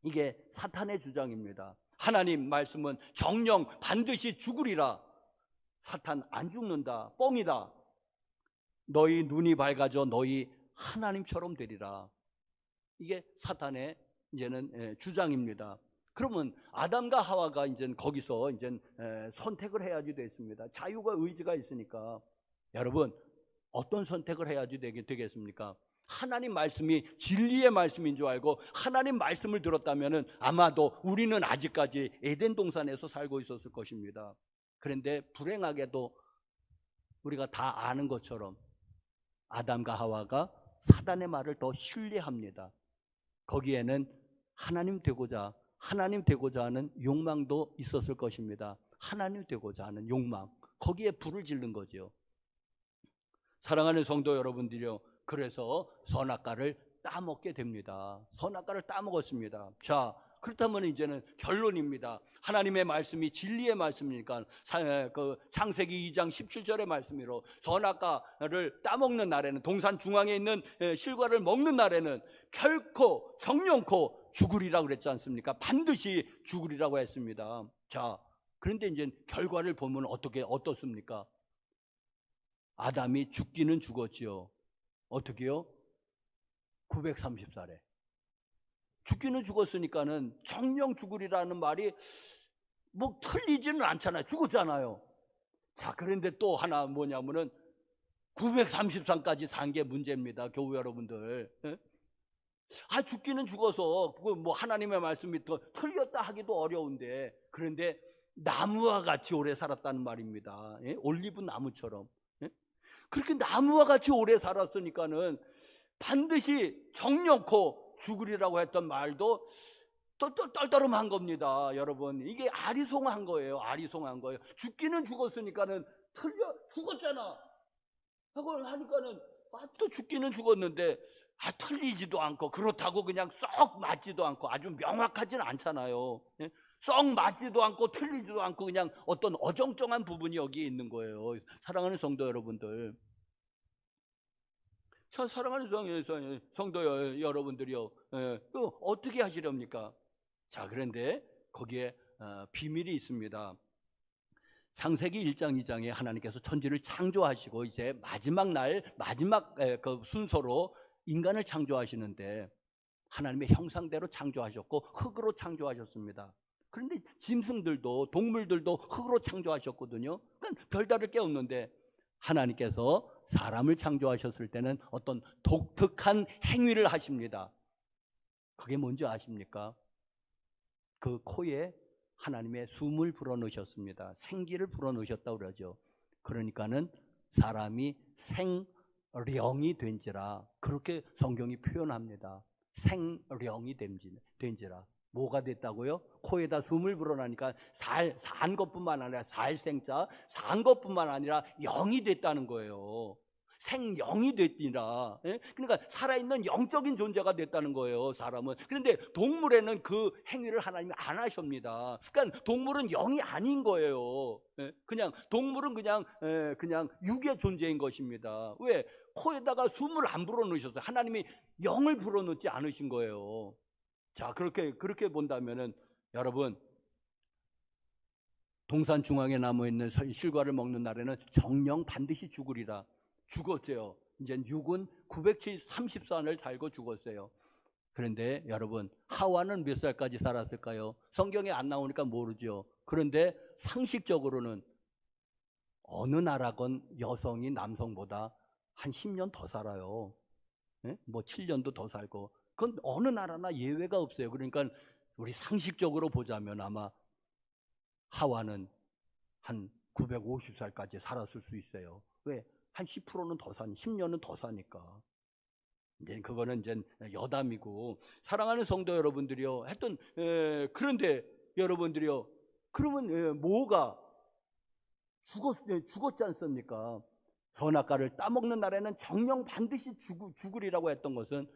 이게 사탄의 주장입니다. 하나님 말씀은 정령 반드시 죽으리라. 사탄 안 죽는다. 뻥이다. 너희 눈이 밝아져 너희 하나님처럼 되리라. 이게 사탄의 이제는 주장입니다. 그러면 아담과 하와가 이제 거기서 이제 선택을 해야지 됐습니다. 자유가 의지가 있으니까. 여러분, 어떤 선택을 해야지 되겠습니까? 하나님 말씀이 진리의 말씀인 줄 알고 하나님 말씀을 들었다면은 아마도 우리는 아직까지 에덴 동산에서 살고 있었을 것입니다. 그런데 불행하게도 우리가 다 아는 것처럼 아담과 하와가 사단의 말을 더 신뢰합니다. 거기에는 하나님 되고자 하는 욕망도 있었을 것입니다. 하나님 되고자 하는 욕망, 거기에 불을 지른 거죠. 사랑하는 성도 여러분들이요, 그래서 선악과를 따먹게 됩니다. 선악과를 따먹었습니다. 자, 그렇다면 이제는 결론입니다. 하나님의 말씀이 진리의 말씀이니까 그 창세기 2장 17절의 말씀으로 선악과를 따먹는 날에는, 동산 중앙에 있는 실과를 먹는 날에는 결코 정령코 죽으리라고 그랬지 않습니까? 반드시 죽으리라고 했습니다. 자, 그런데 이제 결과를 보면 어떻습니까? 아담이 죽기는 죽었지요. 어떻게요? 930살에. 죽기는 죽었으니까는 정령 죽으리라는 말이 뭐 틀리지는 않잖아요. 죽었잖아요. 자, 그런데 또 하나 뭐냐면은 930살까지 산 게 문제입니다. 교우 여러분들. 죽기는 죽어서 뭐 하나님의 말씀이 더 틀렸다 하기도 어려운데, 그런데 나무와 같이 오래 살았다는 말입니다. 올리브 나무처럼. 그렇게 나무와 같이 오래 살았으니까는 반드시 정령코 죽으리라고 했던 말도 떨떠름한 겁니다. 여러분, 이게 아리송한 거예요. 아리송한 거예요. 죽기는 죽었으니까는 죽었잖아 하고 하니까는 또 죽기는 죽었는데 틀리지도 않고, 그렇다고 그냥 썩 맞지도 않고, 아주 명확하지는 않잖아요. 썩 맞지도 않고 틀리지도 않고 그냥 어떤 어정쩡한 부분이 여기에 있는 거예요. 사랑하는 성도 여러분들, 사랑하는 성도 여러분들이요, 어떻게 하시렵니까? 자, 그런데 거기에 비밀이 있습니다. 창세기 1장 2장에 하나님께서 천지를 창조하시고 이제 마지막 그 순서로 인간을 창조하시는데 하나님의 형상대로 창조하셨고 흙으로 창조하셨습니다. 그런데 짐승들도, 동물들도 흙으로 창조하셨거든요. 그러니까 별다를 게 없는데 하나님께서 사람을 창조하셨을 때는 어떤 독특한 행위를 하십니다. 그게 뭔지 아십니까? 그 코에 하나님의 숨을 불어넣으셨습니다. 생기를 불어넣으셨다고 그러죠. 그러니까는 사람이 생령이 된지라, 그렇게 성경이 표현합니다. 생령이 된지라. 뭐가 됐다고요? 코에다 숨을 불어넣으니까 산 것뿐만 아니라 살생자, 산 것뿐만 아니라 영이 됐다는 거예요. 생영이 됐니라. 그러니까 살아있는 영적인 존재가 됐다는 거예요, 사람은. 그런데 동물에는 그 행위를 하나님이 안 하십니다. 그러니까 동물은 영이 아닌 거예요. 동물은 그냥 육의 존재인 것입니다. 왜? 코에다가 숨을 안 불어넣으셨어요. 하나님이 영을 불어넣지 않으신 거예요. 자, 그렇게 본다면은 여러분, 동산 중앙에 나무 있는 실과를 먹는 날에는 정령 반드시 죽으리라. 죽었어요. 이제 육은 930산을 달고 죽었어요. 그런데 여러분, 하와는 몇 살까지 살았을까요? 성경에 안 나오니까 모르죠. 그런데 상식적으로는 어느 나라건 여성이 남성보다 한 10년 더 살아요. 예? 뭐 7년도 더 살고. 그건 어느 나라나 예외가 없어요. 그러니까 우리 상식적으로 보자면 아마 하와는 한 950살까지 살았을 수 있어요. 왜? 한 10%는 더 사니, 10년은 더 사니까. 이제 그거는 이제 여담이고, 사랑하는 성도 여러분들이요. 하여튼 그런데 여러분들이요. 그러면 뭐가 죽었지 않습니까? 선악과를 따먹는 날에는 정령 반드시 죽으리라고 했던 것은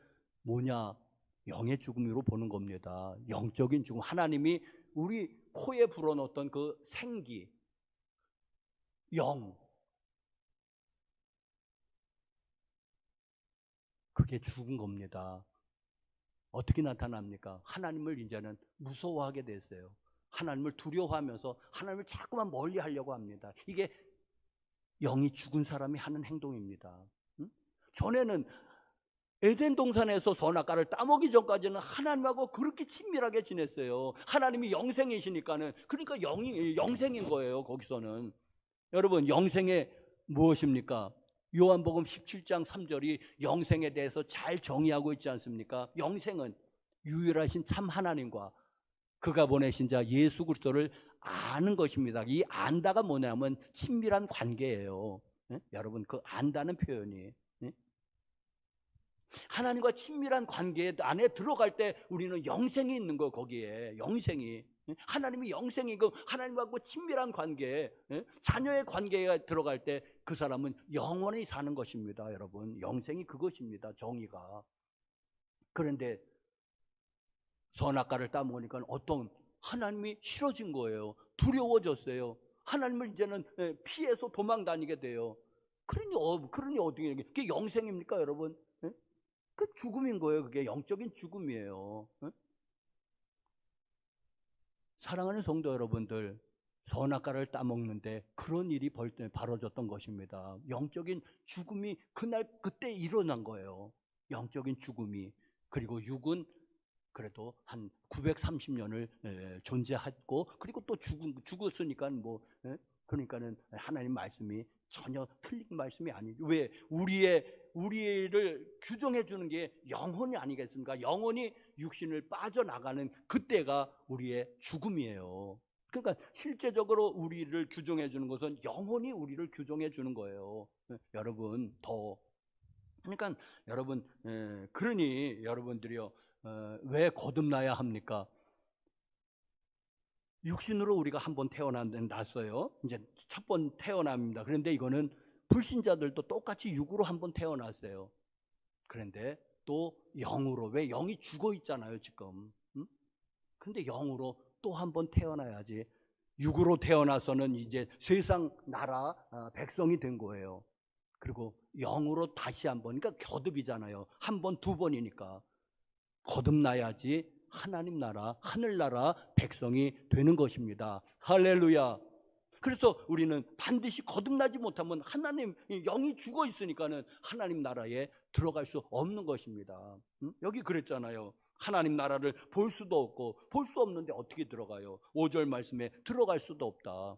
뭐냐? 영의 죽음으로 보는 겁니다. 영적인 죽음. 하나님이 우리 코에 불어넣었던 그 생기, 영, 그게 죽은 겁니다. 어떻게 나타납니까? 하나님을 이제는 무서워하게 됐어요. 하나님을 두려워하면서 하나님을 자꾸만 멀리 하려고 합니다. 이게 영이 죽은 사람이 하는 행동입니다. 전에는 에덴 동산에서 선악과를 따먹기 전까지는 하나님하고 그렇게 친밀하게 지냈어요. 하나님이 영생이시니까는, 그러니까 영이 영생인 거예요. 거기서는 여러분, 영생의 무엇입니까? 요한복음 17장 3절이 영생에 대해서 잘 정의하고 있지 않습니까? 영생은 유일하신 참 하나님과 그가 보내신 자 예수 그리스도를 아는 것입니다. 이 안다가 뭐냐면 친밀한 관계예요. 예? 여러분, 그 안다는 표현이, 예? 하나님과 친밀한 관계 안에 들어갈 때 우리는 영생이 있는 거, 거기에 영생이, 예? 하나님이 영생이고 하나님하고 친밀한 관계, 예? 자녀의 관계가 들어갈 때 그 사람은 영원히 사는 것입니다. 여러분, 영생이 그것입니다. 정의가. 그런데 선악과를 따먹으니까 어떤 하나님이 싫어진 거예요. 두려워졌어요. 하나님을 이제는 피해서 도망 다니게 돼요. 그러니 어떻게, 그게 영생입니까, 여러분? 그 죽음인 거예요. 그게 영적인 죽음이에요. 사랑하는 성도 여러분들, 선악과를 따먹는데 그런 일이 벌어졌던 것입니다. 영적인 죽음이 그때 일어난 거예요. 영적인 죽음이. 그리고 육은 그래도 한 930년을 존재했고, 그리고 또 죽었으니까 그러니까는 하나님 말씀이 전혀 틀린 말씀이 아니죠. 왜? 우리를 규정해 주는 게 영혼이 아니겠습니까? 영혼이 육신을 빠져나가는 그때가 우리의 죽음이에요. 그러니까 실제적으로 우리를 규정해 주는 것은 영혼이 우리를 규정해 주는 거예요. 여러분, 그러니까 여러분, 그러니 여러분들이요, 왜 거듭나야 합니까? 육신으로 우리가 한번 태어났어요. 이제 첫 번 태어납니다. 그런데 이거는 불신자들도 똑같이 육으로 한번 태어났어요. 그런데 또 영으로, 왜? 영이 죽어 있잖아요, 지금. 근데 영으로 또 한번 태어나야지. 육으로 태어나서는 이제 세상 나라 백성이 된 거예요. 그리고 영으로 다시 한번, 그러니까 겨듭이잖아요. 한 번, 두 번이니까 거듭나야지 하나님 나라, 하늘나라 백성이 되는 것입니다. 할렐루야. 그래서 우리는 반드시 거듭나지 못하면 하나님, 영이 죽어 있으니까는 하나님 나라에 들어갈 수 없는 것입니다. 여기 그랬잖아요. 하나님 나라를 볼 수도 없고, 볼 수 없는데 어떻게 들어가요? 5절 말씀에 들어갈 수도 없다.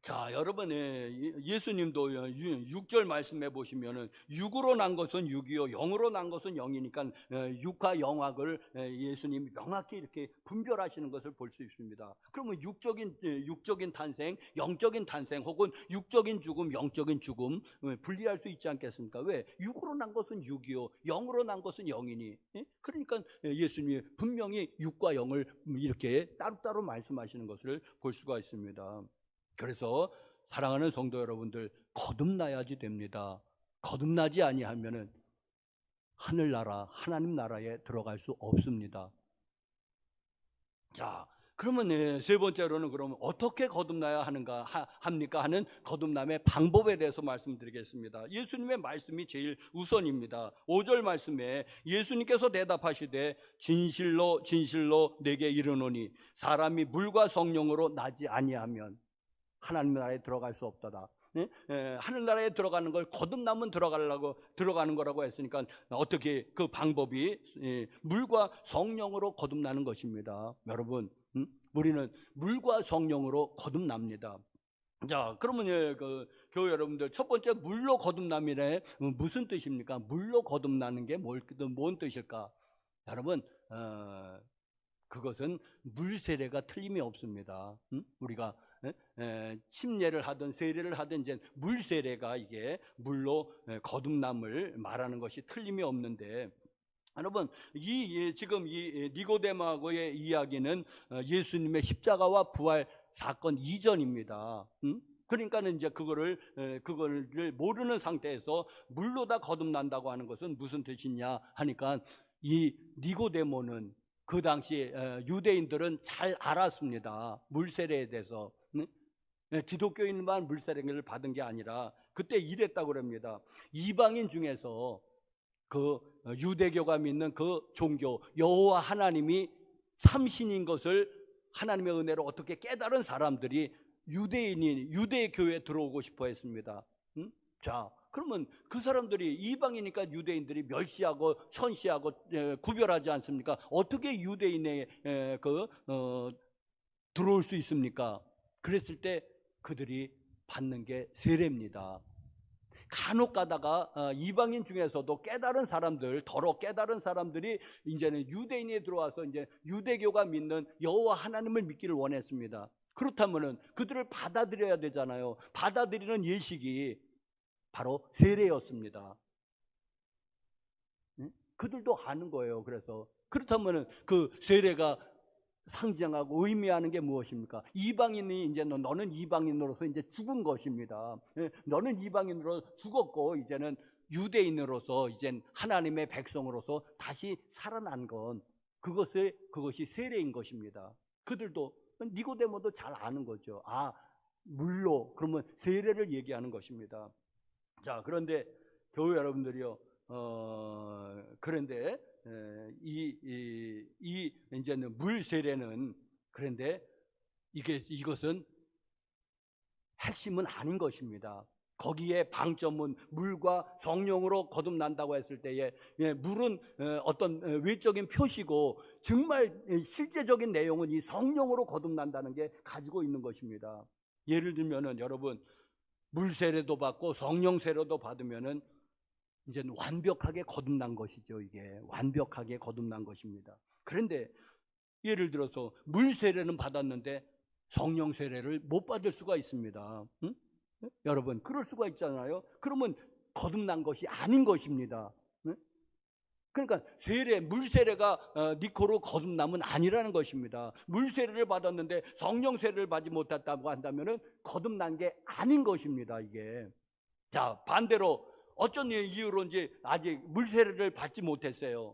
자, 여러분, 예수님도 6절 말씀해 보시면은 육으로 난 것은 육이요, 영으로 난 것은 영이니까 육과 영학을 예수님이 명확히 이렇게 분별하시는 것을 볼 수 있습니다. 그러면 육적인 탄생, 영적인 탄생, 혹은 육적인 죽음, 영적인 죽음 분리할 수 있지 않겠습니까? 왜? 육으로 난 것은 육이요, 영으로 난 것은 영이니. 그러니까 예수님이 분명히 육과 영을 이렇게 따로따로 말씀하시는 것을 볼 수가 있습니다. 그래서 사랑하는 성도 여러분들, 거듭나야지 됩니다. 거듭나지 아니하면은 하늘나라, 하나님 나라에 들어갈 수 없습니다. 자, 그러면 세 번째로는 그러면 어떻게 거듭나야 합니까 하는 거듭남의 방법에 대해서 말씀드리겠습니다. 예수님의 말씀이 제일 우선입니다. 5절 말씀에 예수님께서 대답하시되 진실로 진실로 내게 이르노니 사람이 물과 성령으로 나지 아니하면 하나님 나라에 들어갈 수 없다다. 하늘나라에 들어가는 걸 거듭나면 들어가는 거라고 했으니까 어떻게 그 방법이 물과 성령으로 거듭나는 것입니다. 여러분, 우리는 물과 성령으로 거듭납니다. 자, 그러면 그 교회 여러분들, 첫 번째 물로 거듭남이래. 무슨 뜻입니까? 물로 거듭나는 게 뭔 뜻일까? 여러분, 그것은 물 세례가 틀림이 없습니다. 우리가 침례를 하든 세례를 하든 이제 물 세례가 이게 물로 거듭남을 말하는 것이 틀림이 없는데, 여러분, 지금 이 니고데모하고의 이야기는 예수님의 십자가와 부활 사건 이전입니다. 그러니까는 이제 그거를 모르는 상태에서 물로 다 거듭난다고 하는 것은 무슨 뜻이냐 하니까, 이 니고데모는 그 당시 유대인들은 잘 알았습니다. 물세례에 대해서. 기독교인만 물세례를 받은 게 아니라 그때 이랬다고 합니다. 이방인 중에서 그 유대교가 믿는 그 종교 여호와 하나님이 참신인 것을 하나님의 은혜로 어떻게 깨달은 사람들이 유대교회에 들어오고 싶어 했습니다. 자, 그러면 그 사람들이 이방이니까 유대인들이 멸시하고 천시하고 구별하지 않습니까? 어떻게 유대인에 들어올 수 있습니까? 그랬을 때 그들이 받는 게 세례입니다. 간혹 가다가 이방인 중에서도 깨달은 사람들, 더러 깨달은 사람들이 이제는 유대인에 들어와서 이제 유대교가 믿는 여호와 하나님을 믿기를 원했습니다. 그렇다면은 그들을 받아들여야 되잖아요. 받아들이는 예식이 바로 세례였습니다. 그들도 아는 거예요. 그래서 그렇다면은 그 세례가 상징하고 의미하는 게 무엇입니까? 이방인이 이제 너는 이방인으로서 이제 죽은 것입니다. 너는 이방인으로 죽었고 이제는 유대인으로서 이젠 하나님의 백성으로서 다시 살아난 건 그것이 세례인 것입니다. 그들도 니고데모도 잘 아는 거죠. 아, 물로 그러면 세례를 얘기하는 것입니다. 자, 그런데 교회 여러분들이요, 그런데 이제는 물 세례는, 그런데 이것은 핵심은 아닌 것입니다. 거기에 방점은 물과 성령으로 거듭난다고 했을 때에 물은 어떤 외적인 표시고 정말 실제적인 내용은 이 성령으로 거듭난다는 게 가지고 있는 것입니다. 예를 들면은 여러분, 물 세례도 받고 성령 세례도 받으면은 이제 완벽하게 거듭난 것이죠. 이게 완벽하게 거듭난 것입니다. 그런데 예를 들어서 물 세례는 받았는데 성령 세례를 못 받을 수가 있습니다. 여러분, 그럴 수가 있잖아요. 그러면 거듭난 것이 아닌 것입니다. 그러니까 물 세례가 니코로 거듭남은 아니라는 것입니다. 물 세례를 받았는데 성령 세례를 받지 못했다고 한다면은 거듭난 게 아닌 것입니다. 이게. 자, 반대로 어쩐 이유로인지 아직 물 세례를 받지 못했어요.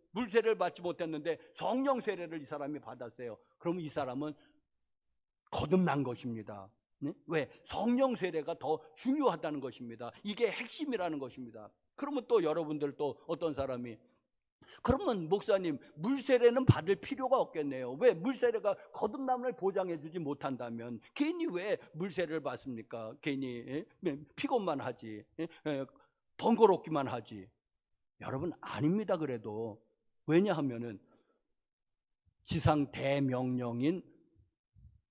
물 세례를 받지 못했는데 성령 세례를 이 사람이 받았어요. 그럼 이 사람은 거듭난 것입니다. 왜? 성령 세례가 더 중요하다는 것입니다. 이게 핵심이라는 것입니다. 그러면 또 여러분들 또 어떤 사람이, 그러면 목사님 물 세례는 받을 필요가 없겠네요. 왜? 물 세례가 거듭남을 보장해 주지 못한다면 괜히 왜 물 세례를 받습니까? 괜히 피곤만 하지, 번거롭기만 하지. 여러분, 아닙니다. 그래도 왜냐하면은 지상 대명령인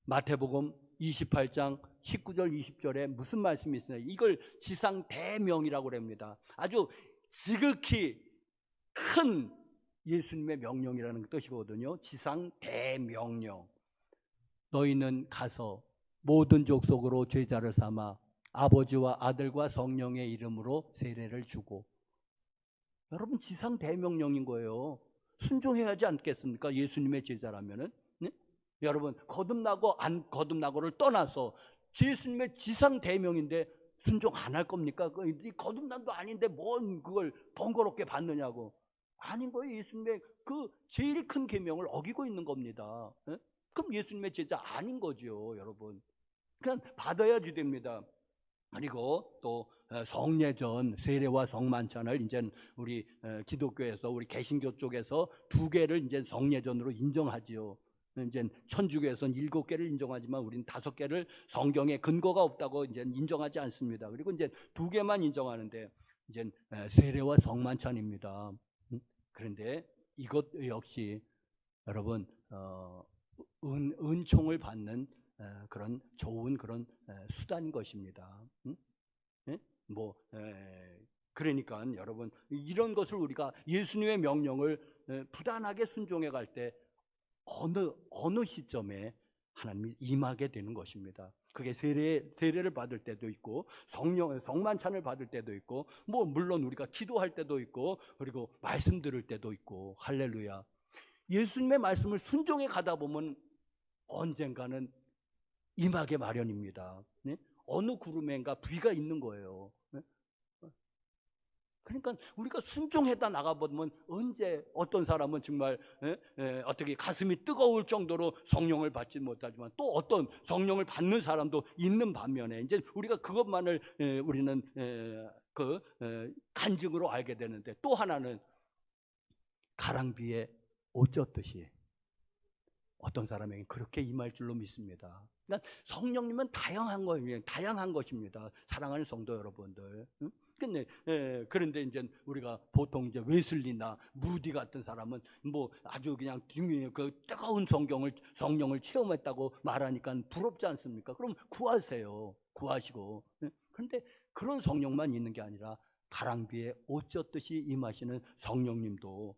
마태복음 28장 19절 20절에 무슨 말씀이 있으냐, 이걸 지상 대명이라고 합니다. 아주 지극히 큰 예수님의 명령이라는 뜻이거든요. 지상 대명령. 너희는 가서 모든 족속으로 제자를 삼아 아버지와 아들과 성령의 이름으로 세례를 주고. 여러분, 지상 대명령인 거예요. 순종해야지 않겠습니까? 예수님의 제자라면은. 여러분, 거듭나고 안 거듭나고를 떠나서 예수님의 지상 대명인데 순종 안 할 겁니까? 이 거듭남도 아닌데 뭔 그걸 번거롭게 받느냐고. 아닌 거예요. 예수님의 그 제일 큰 계명을 어기고 있는 겁니다. 그럼 예수님의 제자 아닌 거죠, 여러분. 그냥 받아야지 됩니다. 그리고 또 성례전, 세례와 성만찬을 이제 우리 기독교에서, 우리 개신교 쪽에서 두 개를 이제 성례전으로 인정하지요. 이제 천주교에서는 7개를 인정하지만 우리는 5개를 성경에 근거가 없다고 이제 인정하지 않습니다. 그리고 이제 2개만 인정하는데 이제 세례와 성만찬입니다. 그런데 이것 역시 여러분 은총을 받는 그런 좋은 그런 수단인 것입니다. 그러니까 여러분 이런 것을 우리가 예수님의 명령을 부단하게 순종해 갈 때 어느 시점에 하나님이 임하게 되는 것입니다. 그게 세례를 받을 때도 있고 성만찬을 받을 때도 있고 물론 우리가 기도할 때도 있고 그리고 말씀 들을 때도 있고 할렐루야. 예수님의 말씀을 순종해 가다 보면 언젠가는 임하게 마련입니다. 어느 구름엔가 비가 있는 거예요. 그러니까 우리가 순종했다 나가보면 언제 어떤 사람은 정말 어떻게 가슴이 뜨거울 정도로 성령을 받지 못하지만 또 어떤 성령을 받는 사람도 있는 반면에 이제 우리가 그것만을 우리는 간증으로 알게 되는데 또 하나는 가랑비에 옷 젖듯이 어떤 사람에게 그렇게 임할 줄로 믿습니다. 그러니까 성령님은 다양한 거예요. 다양한 것입니다. 사랑하는 성도 여러분들. 근데 그런데 이제 우리가 보통 이제 웨슬리나 무디 같은 사람은 아주 그냥 그 뜨거운 성령을 체험했다고 말하니까 부럽지 않습니까? 그럼 구하세요. 구하시고. 그런데 그런 성령만 있는 게 아니라 가랑비에 옷 젖듯이 임하시는 성령님도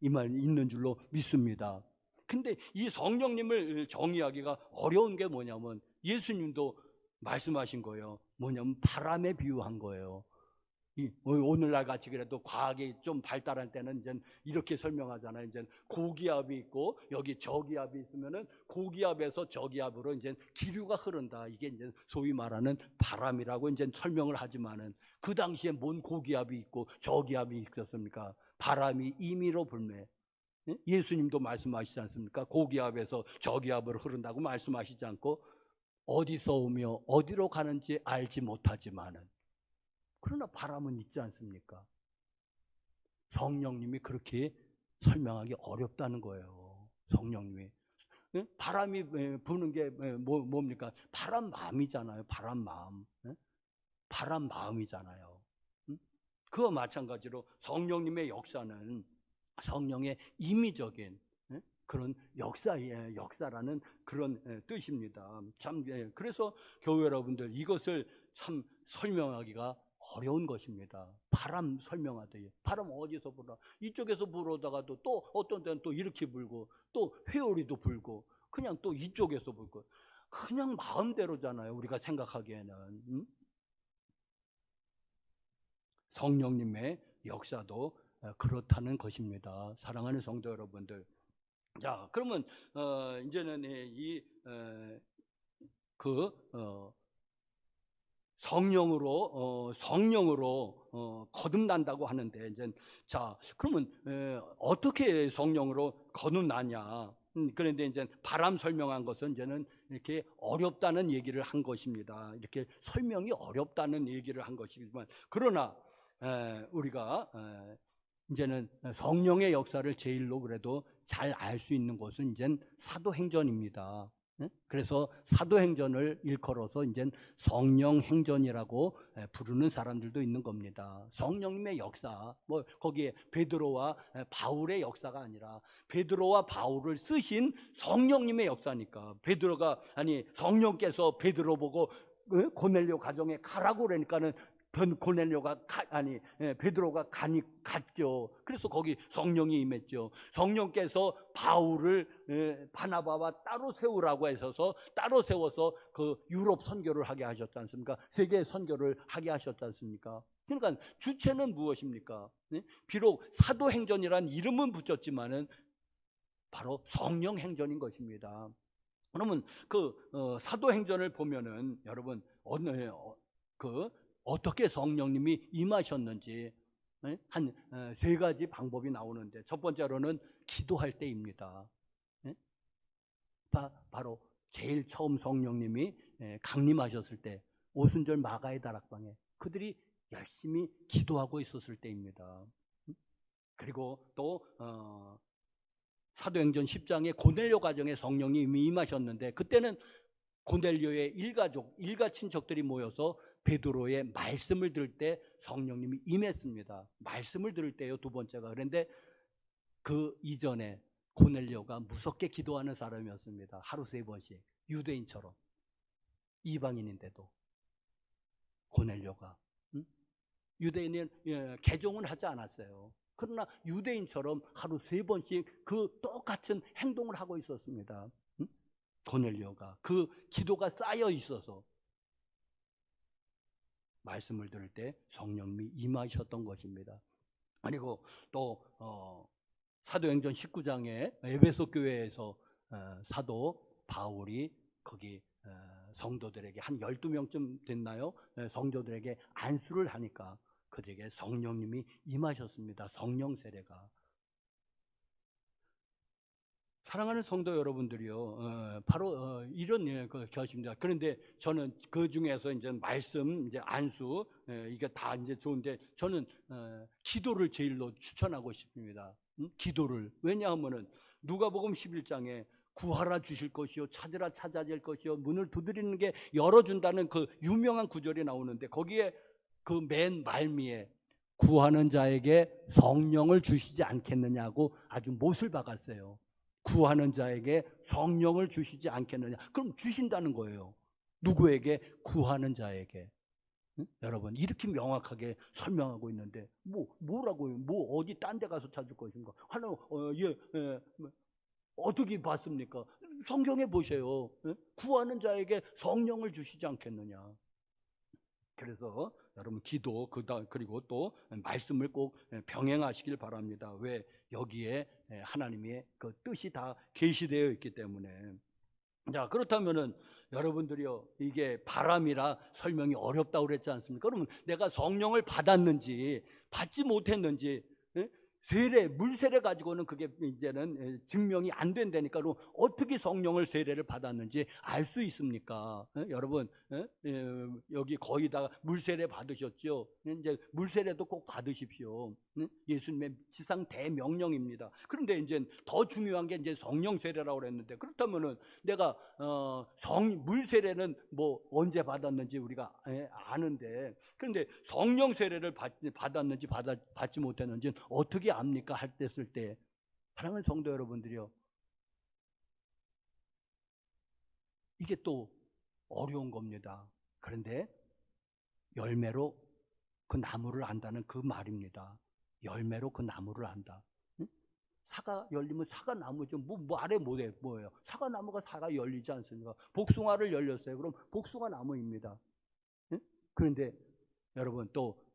있는 줄로 믿습니다. 근데 이 성령님을 정의하기가 어려운 게 뭐냐면 예수님도 말씀하신 거예요. 뭐냐면 바람에 비유한 거예요. 오늘날 같이 그래도 과학이 좀 발달할 때는 이제 이렇게 설명하잖아요. 이제 고기압이 있고 여기 저기압이 있으면은 고기압에서 저기압으로 이제 기류가 흐른다. 이게 이제 소위 말하는 바람이라고 이제 설명을 하지만은 그 당시에 뭔 고기압이 있고 저기압이 있었습니까? 바람이 임의로 불매. 예수님도 말씀하시지 않습니까? 고기압에서 저기압으로 흐른다고 말씀하시지 않고 어디서 오며 어디로 가는지 알지 못하지만은 그러나 바람은 있지 않습니까? 성령님이 그렇게 설명하기 어렵다는 거예요. 성령님이. 바람이 부는 게 뭡니까? 바람 마음이잖아요. 바람 마음. 바람 마음이잖아요. 그와 마찬가지로 성령님의 역사는 성령의 임의적인 그런 역사라는 그런 뜻입니다. 참 그래서 교회 여러분들 이것을 참 설명하기가 어려운 것입니다. 바람 설명하듯이 바람 어디서 불어? 이쪽에서 불어다가도 또 어떤 때는 또 이렇게 불고 또 회오리도 불고 그냥 또 이쪽에서 불고 그냥 마음대로잖아요. 우리가 생각하기에는 성령님의 역사도 그렇다는 것입니다. 사랑하는 성도 여러분들. 자, 그러면 이제는 성령으로 거듭난다고 하는데 이제 자, 그러면 어떻게 성령으로 거듭나냐? 그런데 이제 바람 설명한 것은 이제는 이렇게 어렵다는 얘기를 한 것입니다. 이렇게 설명이 어렵다는 얘기를 한 것이지만 그러나 우리가 이제는 성령의 역사를 제일로 그래도 잘 알 수 있는 곳은 이제 사도행전입니다. 그래서 사도행전을 일컬어서 이제 성령행전이라고 부르는 사람들도 있는 겁니다. 성령님의 역사, 거기에 베드로와 바울의 역사가 아니라 베드로와 바울을 쓰신 성령님의 역사니까 성령께서 베드로 보고 고넬료 가정에 가라고 그러니까는 베드로가 갔죠. 그래서 거기 성령이 임했죠. 성령께서 바울을 바나바와 따로 세우라고 하셔서 따로 세워서 그 유럽 선교를 하게 하셨지 않습니까? 세계 선교를 하게 하셨지 않습니까? 그러니까 주체는 무엇입니까? 비록 사도행전이란 이름은 붙였지만은 바로 성령행전인 것입니다. 그러면 사도행전을 보면은 여러분 어떻게 성령님이 임하셨는지 한 3가지 방법이 나오는데 첫 번째로는 기도할 때입니다. 바로 제일 처음 성령님이 강림하셨을 때 오순절 마가의 다락방에 그들이 열심히 기도하고 있었을 때입니다. 그리고 또 사도행전 10장에 고넬료 가정에 성령님이 임하셨는데, 그때는 고넬료의 일가 친척들이 모여서 베드로의 말씀을 들을 때 성령님이 임했습니다. 말씀을 들을 때요, 두 번째가. 그런데 그 이전에 고넬료가 무섭게 기도하는 사람이었습니다. 하루 3번씩 유대인처럼. 이방인인데도 고넬료가 유대인은 개종은 하지 않았어요. 그러나 유대인처럼 하루 3번씩 그 똑같은 행동을 하고 있었습니다. 고넬료가 그 기도가 쌓여 있어서 말씀을 들을 때 성령님이 임하셨던 것입니다. 그리고 또 사도행전 19장에 에베소 교회에서 사도 바울이 거기 성도들에게 한 12명쯤 됐나요? 성도들에게 안수를 하니까 그들에게 성령님이 임하셨습니다. 성령 세례가. 사랑하는 성도 여러분들이요, 바로 이런 것입니다. 그런데 저는 그 중에서 이제 말씀, 이제 안수, 이게 다 이제 좋은데 저는 기도를 제일로 추천하고 싶습니다. 기도를. 왜냐하면은 누가복음 11장에 구하라 주실 것이요, 찾으라 찾아질 것이요, 문을 두드리는 게 열어준다는 그 유명한 구절이 나오는데, 거기에 그 맨 말미에 구하는 자에게 성령을 주시지 않겠느냐고 아주 못을 박았어요. 구하는 자에게 성령을 주시지 않겠느냐. 그럼 주신다는 거예요. 누구에게? 구하는 자에게. 응? 여러분, 이렇게 명확하게 설명하고 있는데 뭐라고요? 뭐 어디 딴 데 가서 찾을 것인가? 어떻게 봤습니까? 성경에 보세요. 구하는 자에게 성령을 주시지 않겠느냐. 그래서 여러분, 기도 그리고 또 말씀을 꼭 병행하시길 바랍니다. 왜? 여기에 하나님의 그 뜻이 다 계시되어 있기 때문에. 자, 그렇다면은 여러분들이요, 이게 바람이라 설명이 어렵다고 그랬지 않습니까? 그러면 내가 성령을 받았는지 받지 못했는지, 세례, 물 세례 가지고는 그게 이제는 증명이 안 된다니까. 그럼 어떻게 성령을 세례를 받았는지 알 수 있습니까? 여러분, 여기 거의 다 물 세례 받으셨죠? 이제 물 세례도 꼭 받으십시오. 예수님의 지상 대명령입니다. 그런데 이제 더 중요한 게 이제 성령 세례라고 그랬는데, 그렇다면은 내가 물 세례는 뭐 언제 받았는지 우리가 아는데, 그런데 성령 세례를 받았는지 받지 못했는지 어떻게 압니까? 할 때 쓸 때. 사랑하는 성도 여러분들이요, 이게 또 어려운 겁니다. 그런데 열매로 그 나무를 안다는 그 말입니다. 열매로 그 나무를 안다. 응? 사과 열리면 사과 나무죠. 뭐 아래 뭐예요? 사과 나무가 사과 열리지 않습니까? 복숭아를 열렸어요. 그럼 복숭아 나무입니다. 응? 그런데 여러분, 또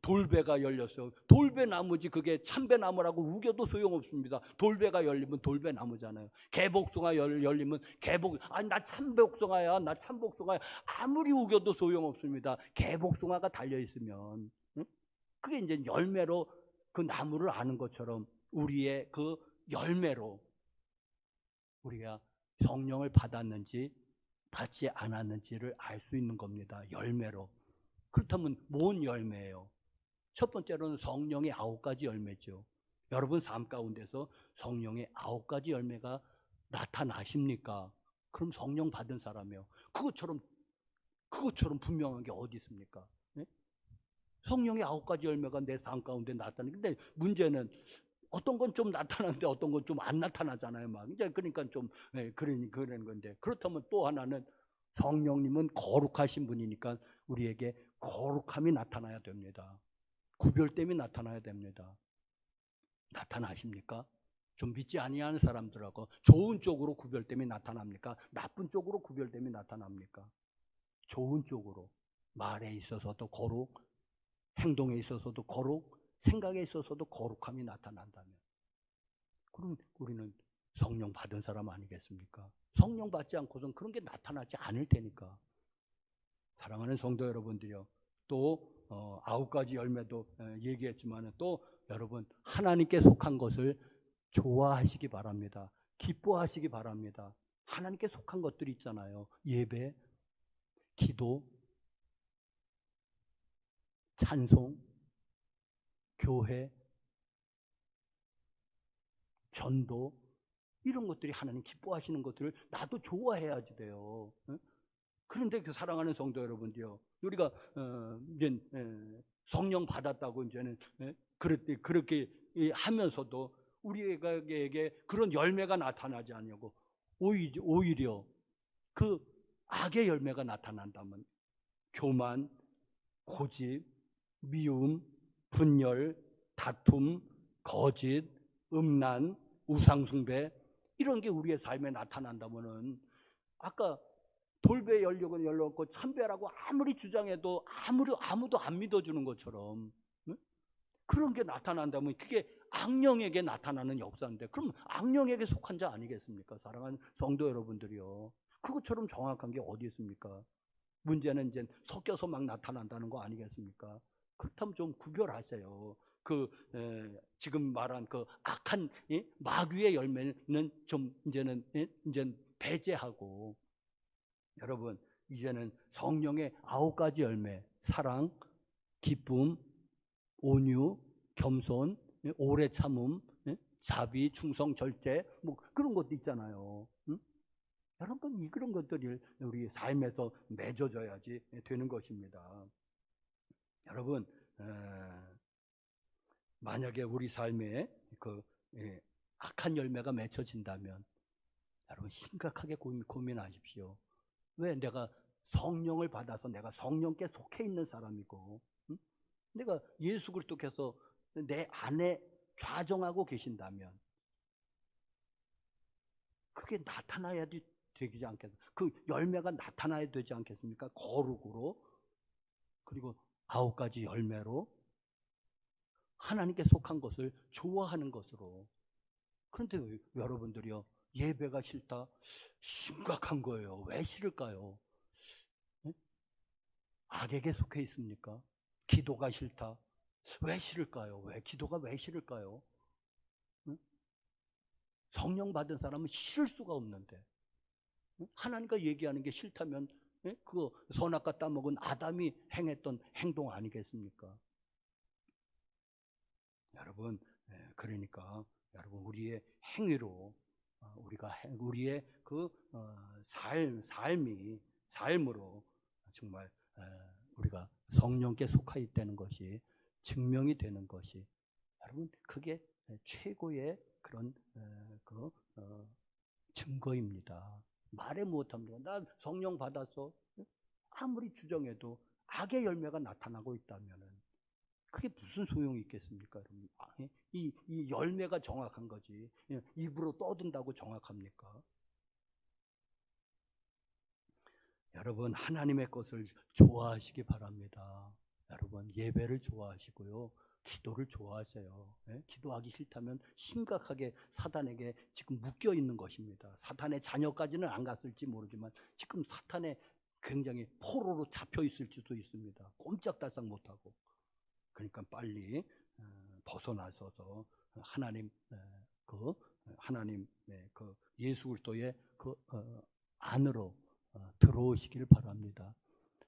돌배가 열렸어요. 돌배 나무지 그게 참배나무라고 우겨도 소용없습니다. 돌배가 열리면 돌배나무잖아요. 개복숭아 열리면 아니 나 참복숭아야, 나 참복숭아야, 아무리 우겨도 소용없습니다. 개복숭아가 달려있으면. 그게 이제 열매로 그 나무를 아는 것처럼 우리의 그 열매로 우리가 성령을 받았는지 받지 않았는지를 알 수 있는 겁니다. 열매로. 그렇다면 뭔 열매예요? 첫 번째로는 성령의 9가지 열매죠. 여러분 삶 가운데서 성령의 9가지 열매가 나타나십니까? 그럼 성령 받은 사람이요. 그것처럼 분명한 게 어디 있습니까? 네? 성령의 9가지 열매가 내 삶 가운데 나타나는데, 문제는 어떤 건 좀 나타나는데 어떤 건 좀 안 나타나잖아요. 막 이제 그러니까 좀 그런 건데, 그렇다면 또 하나는 성령님은 거룩하신 분이니까 우리에게 거룩함이 나타나야 됩니다. 구별됨이 나타나야 됩니다. 나타나십니까? 좀 믿지 아니하는 사람들하고 좋은 쪽으로 구별됨이 나타납니까? 나쁜 쪽으로 구별됨이 나타납니까? 좋은 쪽으로. 말에 있어서도 거룩, 행동에 있어서도 거룩, 생각에 있어서도 거룩함이 나타난다면, 그럼 우리는 성령 받은 사람 아니겠습니까? 성령 받지 않고선 그런 게 나타나지 않을 테니까. 사랑하는 성도 여러분들이요, 또 9가지 열매도 얘기했지만, 또 여러분 하나님께 속한 것을 좋아하시기 바랍니다. 기뻐하시기 바랍니다. 하나님께 속한 것들이 있잖아요. 예배, 기도, 찬송, 교회, 전도, 이런 것들이 하나님 기뻐하시는 것들을 나도 좋아해야지 돼요. 응? 그런데 그 사랑하는 성도 여러분들요, 우리가 이제 성령 받았다고 이제는 그렇게 하면서도 우리에게 그런 열매가 나타나지 않냐고, 오히려 그 악의 열매가 나타난다면 교만, 고집, 미움, 분열, 다툼, 거짓, 음란, 우상숭배, 이런 게 우리의 삶에 나타난다면은, 아까 돌배 열렸고 참배라고 아무리 주장해도 아무도 안 믿어주는 것처럼, 응? 그런 게 나타난다면 그게 악령에게 나타나는 역사인데, 그럼 악령에게 속한 자 아니겠습니까? 사랑하는 성도 여러분들이요, 그것처럼 정확한 게 어디 있습니까? 문제는 이제 섞여서 막 나타난다는 거 아니겠습니까? 그렇다면 좀 구별하세요. 지금 말한 그 악한 마귀의 열매는 좀 이제는 배제하고, 여러분, 이제는 성령의 9가지 열매, 사랑, 기쁨, 온유, 겸손, 오래 참음, 자비, 충성, 절제, 뭐 그런 것도 있잖아요. 응? 여러분, 그런 것들이 우리 삶에서 맺어져야지 되는 것입니다. 여러분, 만약에 우리 삶에 악한 열매가 맺혀진다면 여러분 심각하게 고민하십시오. 왜? 내가 성령을 받아서 내가 성령께 속해 있는 사람이고, 응? 내가 예수 그리스도께서 내 안에 좌정하고 계신다면 그게 나타나야 되지 않겠습니까? 그 열매가 나타나야 되지 않겠습니까? 거룩으로, 그리고 9가지 열매로, 하나님께 속한 것을 좋아하는 것으로. 그런데 여러분들이요, 예배가 싫다? 심각한 거예요. 왜 싫을까요? 네? 악에게 속해 있습니까? 기도가 싫다? 왜 싫을까요? 기도가 왜 싫을까요? 네? 성령 받은 사람은 싫을 수가 없는데, 네? 하나님과 얘기하는 게 싫다면 그거 선악과 따먹은 아담이 행했던 행동 아니겠습니까? 여러분, 그러니까 여러분, 우리의 행위로 우리의 삶으로 정말 우리가 성령께 속하 있다는 것이 증명이 되는 것이, 여러분, 그게 최고의 그런 증거입니다. 말해 못합니다. 난 성령 받았어. 아무리 주정해도 악의 열매가 나타나고 있다면은 그게 무슨 소용이 있겠습니까? 여러분? 이 열매가 정확한 거지, 입으로 떠든다고 정확합니까? 여러분, 하나님의 것을 좋아하시기 바랍니다. 여러분, 예배를 좋아하시고요, 기도를 좋아하세요. 기도하기 싫다면 심각하게 사단에게 지금 묶여 있는 것입니다. 사탄의 자녀까지는 안 갔을지 모르지만 지금 사탄의 굉장히 포로로 잡혀 있을 수도 있습니다. 꼼짝달싹 못하고. 그러니까 빨리 벗어나셔서 하나님 예수 그리스도의 안으로 들어오시길 바랍니다.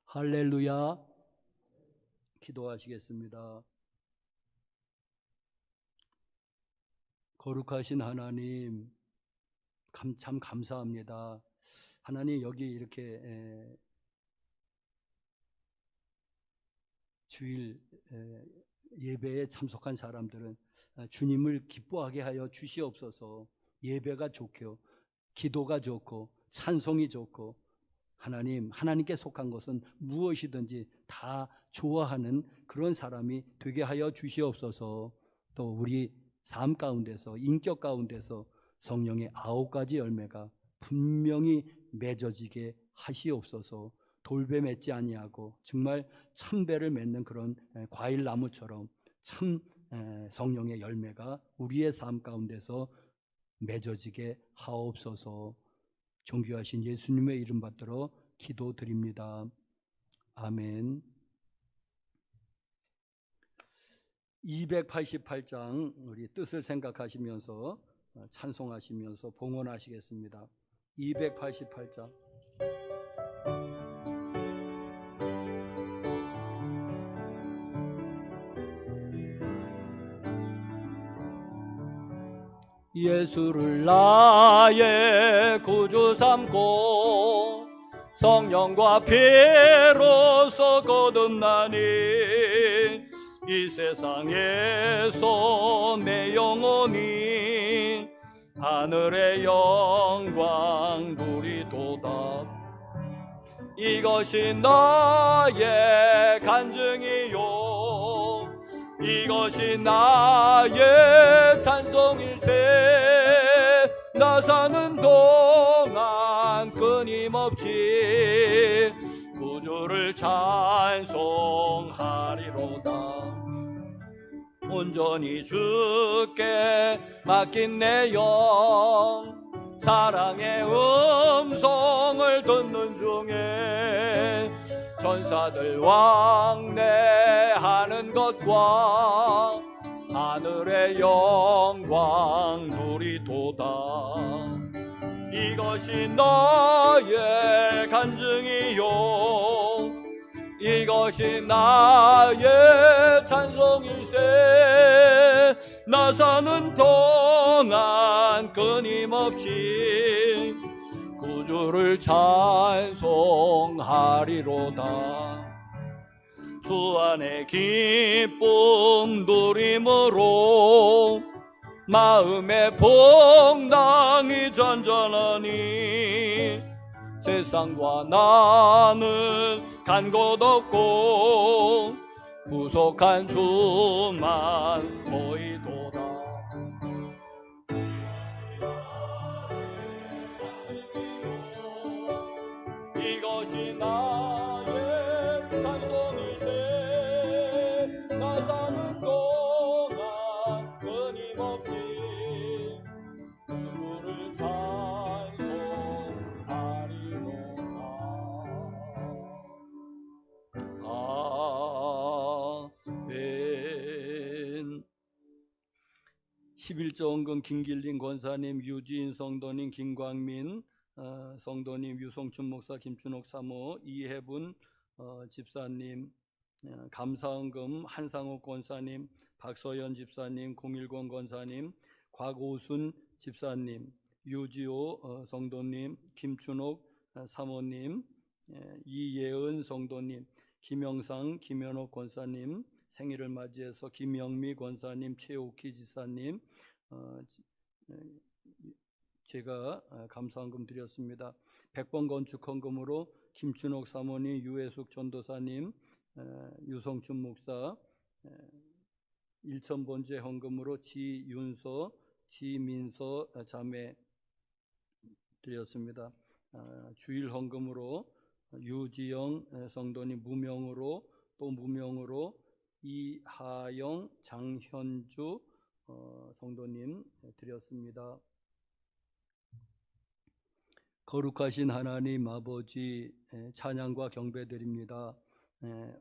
할렐루야. 기도하시겠습니다. 거룩하신 하나님, 참 감사합니다. 하나님, 여기 이렇게 주일 예배에 참석한 사람들은 주님을 기뻐하게 하여 주시옵소서. 예배가 좋고, 기도가 좋고, 찬송이 좋고, 하나님께 속한 것은 무엇이든지 다 좋아하는 그런 사람이 되게 하여 주시옵소서. 또 우리 삶 가운데서, 인격 가운데서 성령의 9가지 열매가 분명히 맺어지게 하시옵소서. 돌배 맺지 아니하고 정말 참배를 맺는 그런 과일나무처럼 참 성령의 열매가 우리의 삶 가운데서 맺어지게 하옵소서. 존귀하신 예수님의 이름 받들어 기도드립니다. 아멘. 288장 우리 뜻을 생각하시면서 찬송하시면서 봉헌하시겠습니다. 288장. 예수를 나의 구주 삼고 성령과 피로써 거듭나니 이 세상에서 내 영혼이 하늘의 영광 누리도다. 이것이 나의 간증이요 이것이 나의 찬송일세. 나 사는 동안 끊임없이 구주를 찬송하리로다. 온전히 주께 맡긴 내 영 사랑의 음성을 듣는 중에 천사들 왕래하는 것과 하늘의 영광 누리도다. 이것이 너의 간증이요 이것이 나의 찬송일세. 나 사는 동안 끊임없이 구주를 찬송하리로다. 주 안의 기쁨 누림으로 마음의 풍랑이 잔잔하니 세상과 나는 간 곳 없고 구속한 주만 보이도다. 이것이 나의 찬송일세. 나 사는 동안 끊임없이 주를 찬송하리로다. 아멘. 11조 원금 김길린 권사님, 유지인 성도님, 김광민 성도님, 유성춘 목사, 김춘옥 사모, 이해분 집사님, 감사원금 한상욱 권사님, 박서연 집사님, 010 권사님, 곽오순 집사님, 유지호 성도님, 김춘옥 사모님, 이예은 성도님, 김영상, 김현옥 권사님 생일을 맞이해서 김영미 권사님, 최옥희 지사님 제가 감사헌금 드렸습니다. 100번 건축헌금으로 김춘옥 사모님, 유해숙 전도사님, 유성춘 목사 1,000번째 헌금으로 지윤서, 지민서 자매 드렸습니다. 주일 헌금으로 유지영 성도님 무명으로 또 무명으로 이하영, 장현주 성도님 드렸습니다. 거룩하신 하나님 아버지 찬양과 경배드립니다.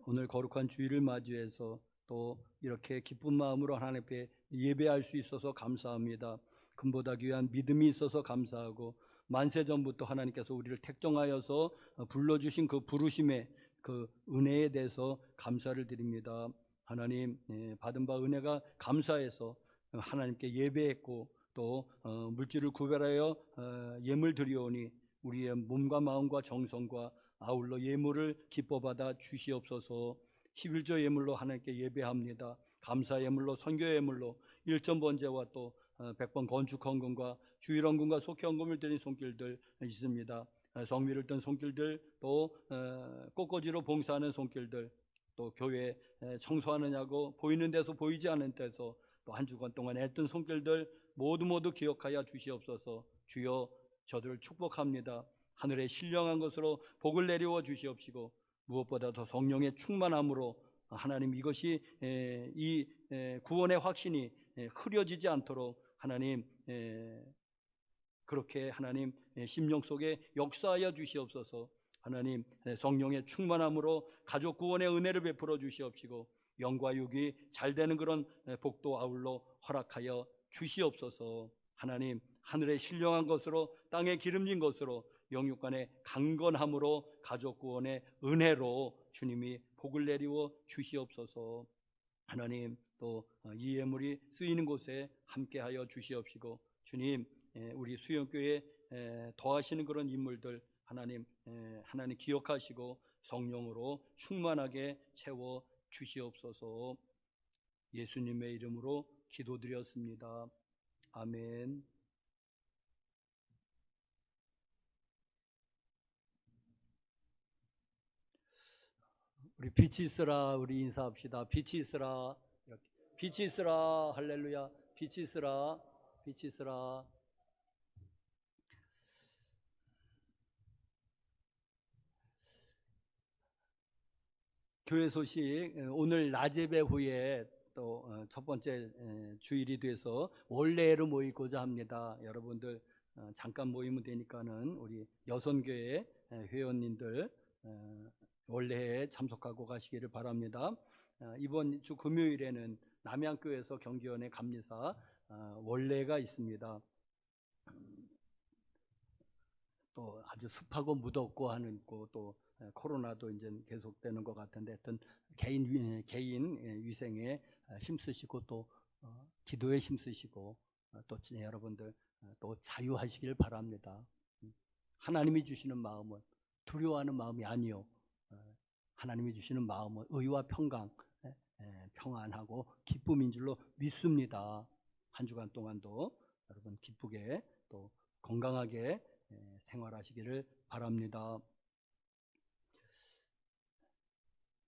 오늘 거룩한 주일을 맞이해서 또 이렇게 기쁜 마음으로 하나님 앞에 예배할 수 있어서 감사합니다. 금보다 귀한 믿음이 있어서 감사하고 만세전부터 하나님께서 우리를 택정하여서 불러주신 그 부르심의 그 은혜에 대해서 감사를 드립니다. 하나님 받은 바 은혜가 감사해서 하나님께 예배했고 또 물질을 구별하여 예물 드리오니 우리의 몸과 마음과 정성과 아울러 예물을 기뻐받아 주시옵소서. 11조 예물로 하나님께 예배합니다. 감사 예물로, 선교 예물로 1,000번제와 또 100번 건축헌금과 주일헌금과 속회헌금을 드린 손길들 있습니다. 성미를 뜬 손길들, 또 꽃꽂이로 봉사하는 손길들, 또 교회 청소하느냐고 보이는 데서 보이지 않는 데서 또 한 주간 동안 애뜬 손길들 모두 기억하여 주시옵소서. 주여 저들을 축복합니다. 하늘에 신령한 것으로 복을 내리워 주시옵시고 무엇보다 더 성령의 충만함으로 하나님 이것이 이 구원의 확신이 흐려지지 않도록 하나님 그렇게 하나님 심령 속에 역사하여 주시옵소서. 하나님 성령의 충만함으로 가족 구원의 은혜를 베풀어 주시옵시고 영과 육이 잘 되는 그런 복도 아울러 허락하여 주시옵소서. 하나님 하늘의 신령한 것으로 땅에 기름진 것으로 영육간의 강건함으로 가족 구원의 은혜로 주님이 복을 내리워 주시옵소서. 하나님 또 이 예물이 쓰이는 곳에 함께하여 주시옵시고 주님, 우리 수영교회 더하시는 그런 인물들 하나님 기억하시고 성령으로 충만하게 채워 주시옵소서. 예수님의 이름으로 기도드렸습니다. 아멘. 우리 빛이 있으라, 우리 인사합시다. 빛이 있으라, 이렇게. 빛이 있으라, 할렐루야. 빛이 있으라, 빛이 있으라. 교회 소식, 오늘 낮예배 후에 또 첫 번째 주일이 돼서 원래로 모이고자 합니다. 여러분들 잠깐 모이면 되니까는 우리 여선교회 회원님들 원래에 참석하고 가시기를 바랍니다. 이번 주 금요일에는 남양교회에서 경기원의 감리사 원래가 있습니다. 또 아주 습하고 무덥고 하는 또 코로나도 이제 계속되는 것 같은데 하여튼 개인 위생에 힘쓰시고 또 기도에 힘쓰시고 또 여러분들 또 자유하시길 바랍니다. 하나님이 주시는 마음은 두려워하는 마음이 아니요, 하나님이 주시는 마음은 의와 평강, 평안하고 기쁨인 줄로 믿습니다. 한 주간 동안도 여러분 기쁘게 또 건강하게 생활하시기를 바랍니다.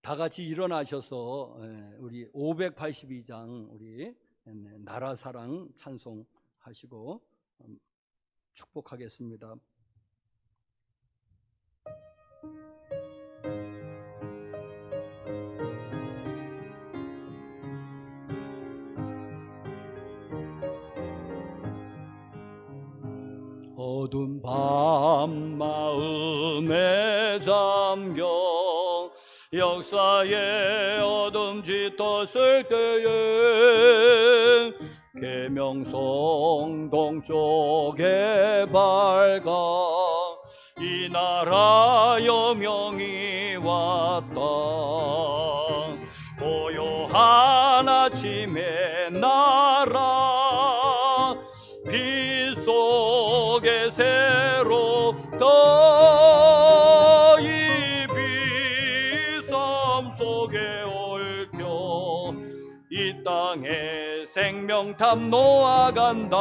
다 같이 일어나셔서 우리 582장 우리 나라 사랑 찬송하시고 축복하겠습니다. 어두운 밤 마음에 잠겨 역사의 어둠 짙었을 때에 계명성 동쪽에 밝아 이 나라 여명이 왔다. 고요한 아침의 나라 빛 속에 새롭다. 이 빛 삶 속에 얽혀 이 땅에 생명탑 놓아간다.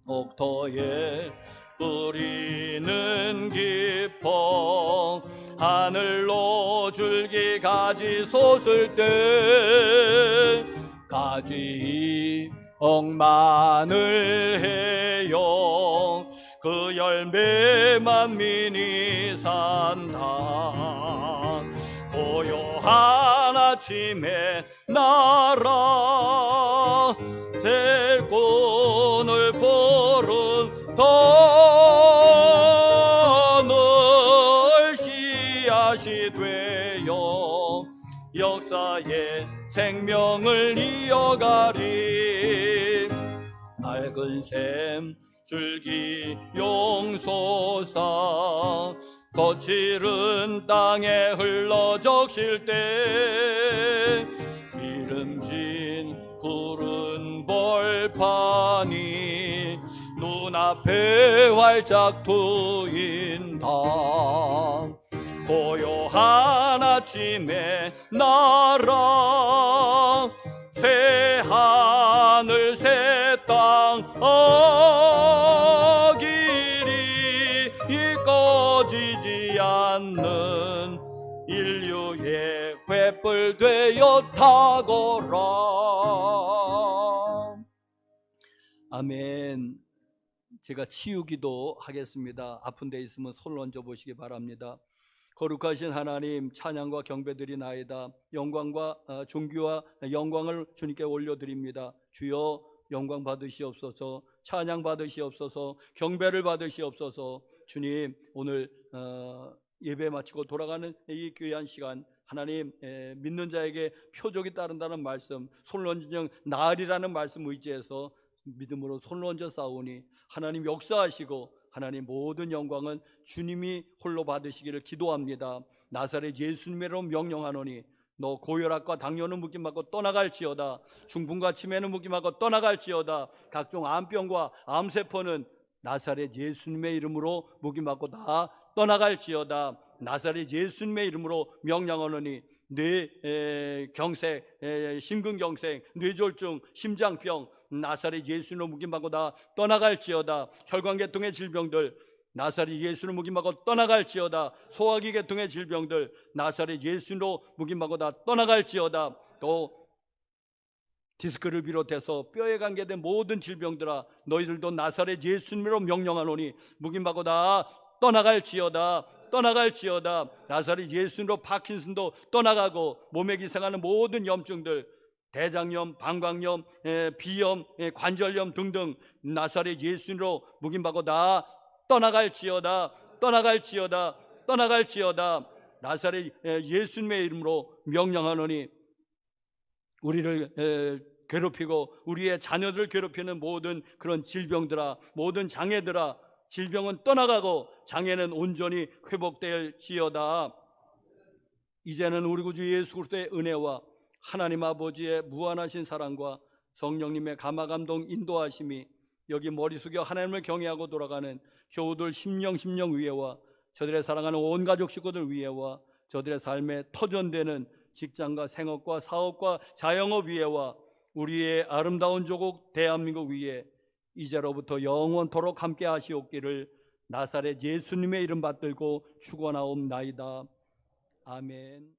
옥터에 뿌리는 깊어 하늘로 줄기 가지 솟을 때 가지 억만을 해요. 그 열매 만민이 산다. 고요한 아침에 나라 새 꽃을 푸른 터널 씨앗이 되어 역사의 생명을 이어가리. 맑은 샘 줄기 용솟아 거칠은 땅에 흘러 적실 때 기름진 푸른 벌판이 눈앞에 활짝 트인다. 고요한 아침에 나라 새 하늘 새 땅 길이 꺼지지 않는 인류의 횃불 되어 타거라. 아멘. 제가 치유기도 하겠습니다. 아픈 데 있으면 손을 얹어 보시기 바랍니다. 거룩하신 하나님, 찬양과 경배드리나이다. 영광과 존귀와 영광을 주님께 올려드립니다. 주여 영광 받으시옵소서, 찬양 받으시옵소서, 경배를 받으시옵소서. 주님, 오늘 예배 마치고 돌아가는 이 귀한 시간 하나님, 믿는 자에게 표적이 따른다는 말씀, 손을 얹은 나으리라는 말씀 의지해서 믿음으로 손을 얹어 싸우니 하나님 역사하시고 하나님 모든 영광은 주님이 홀로 받으시기를 기도합니다. 나사렛 예수님으로 명령하노니 너 고혈압과 당뇨는 묶임받고 떠나갈지어다. 중풍과 치매는 묶임받고 떠나갈지어다. 각종 암병과 암세포는 나사렛 예수님의 이름으로 묶임받고 다 떠나갈지어다. 나사렛 예수님의 이름으로 명령하노니 뇌경색, 심근경색, 뇌졸중, 심장병 나사렛 예수님으로 묶임받고 다 떠나갈지어다. 혈관계통의 질병들 나사렛 예수로 묶임받고 떠나갈지어다. 소화기 계통의 질병들 나사렛 예수로 묶임받고 다 떠나갈지어다. 또 디스크를 비롯해서 뼈에 관계된 모든 질병들아 너희들도 나사렛 예수님으로 명령하노니 묶임받고 다 떠나갈지어다. 떠나갈지어다. 나사렛 예수님으로 파킨슨도 떠나가고 몸에 기생하는 모든 염증들 대장염, 방광염, 비염, 관절염 등등 나사렛 예수님으로 묶임받고 다 떠나갈지어다. 떠나갈지어다. 떠나갈지어다. 나사렛 예수님의 이름으로 명령하노니 우리를 괴롭히고 우리의 자녀들을 괴롭히는 모든 그런 질병들아 모든 장애들아 질병은 떠나가고 장애는 온전히 회복될지어다. 이제는 우리 구주 예수 그리스도의 은혜와 하나님 아버지의 무한하신 사랑과 성령님의 감화감동 인도하심이 여기 머리 숙여 하나님을 경외하고 돌아가는 교우들 심령 위에와 저들의 사랑하는 온 가족 식구들 위에와 저들의 삶에 터전되는 직장과 생업과 사업과 자영업 위에와 우리의 아름다운 조국 대한민국 위에 이제로부터 영원토록 함께 하시옵기를 나사렛 예수님의 이름 받들고 축원하옵나이다. 아멘.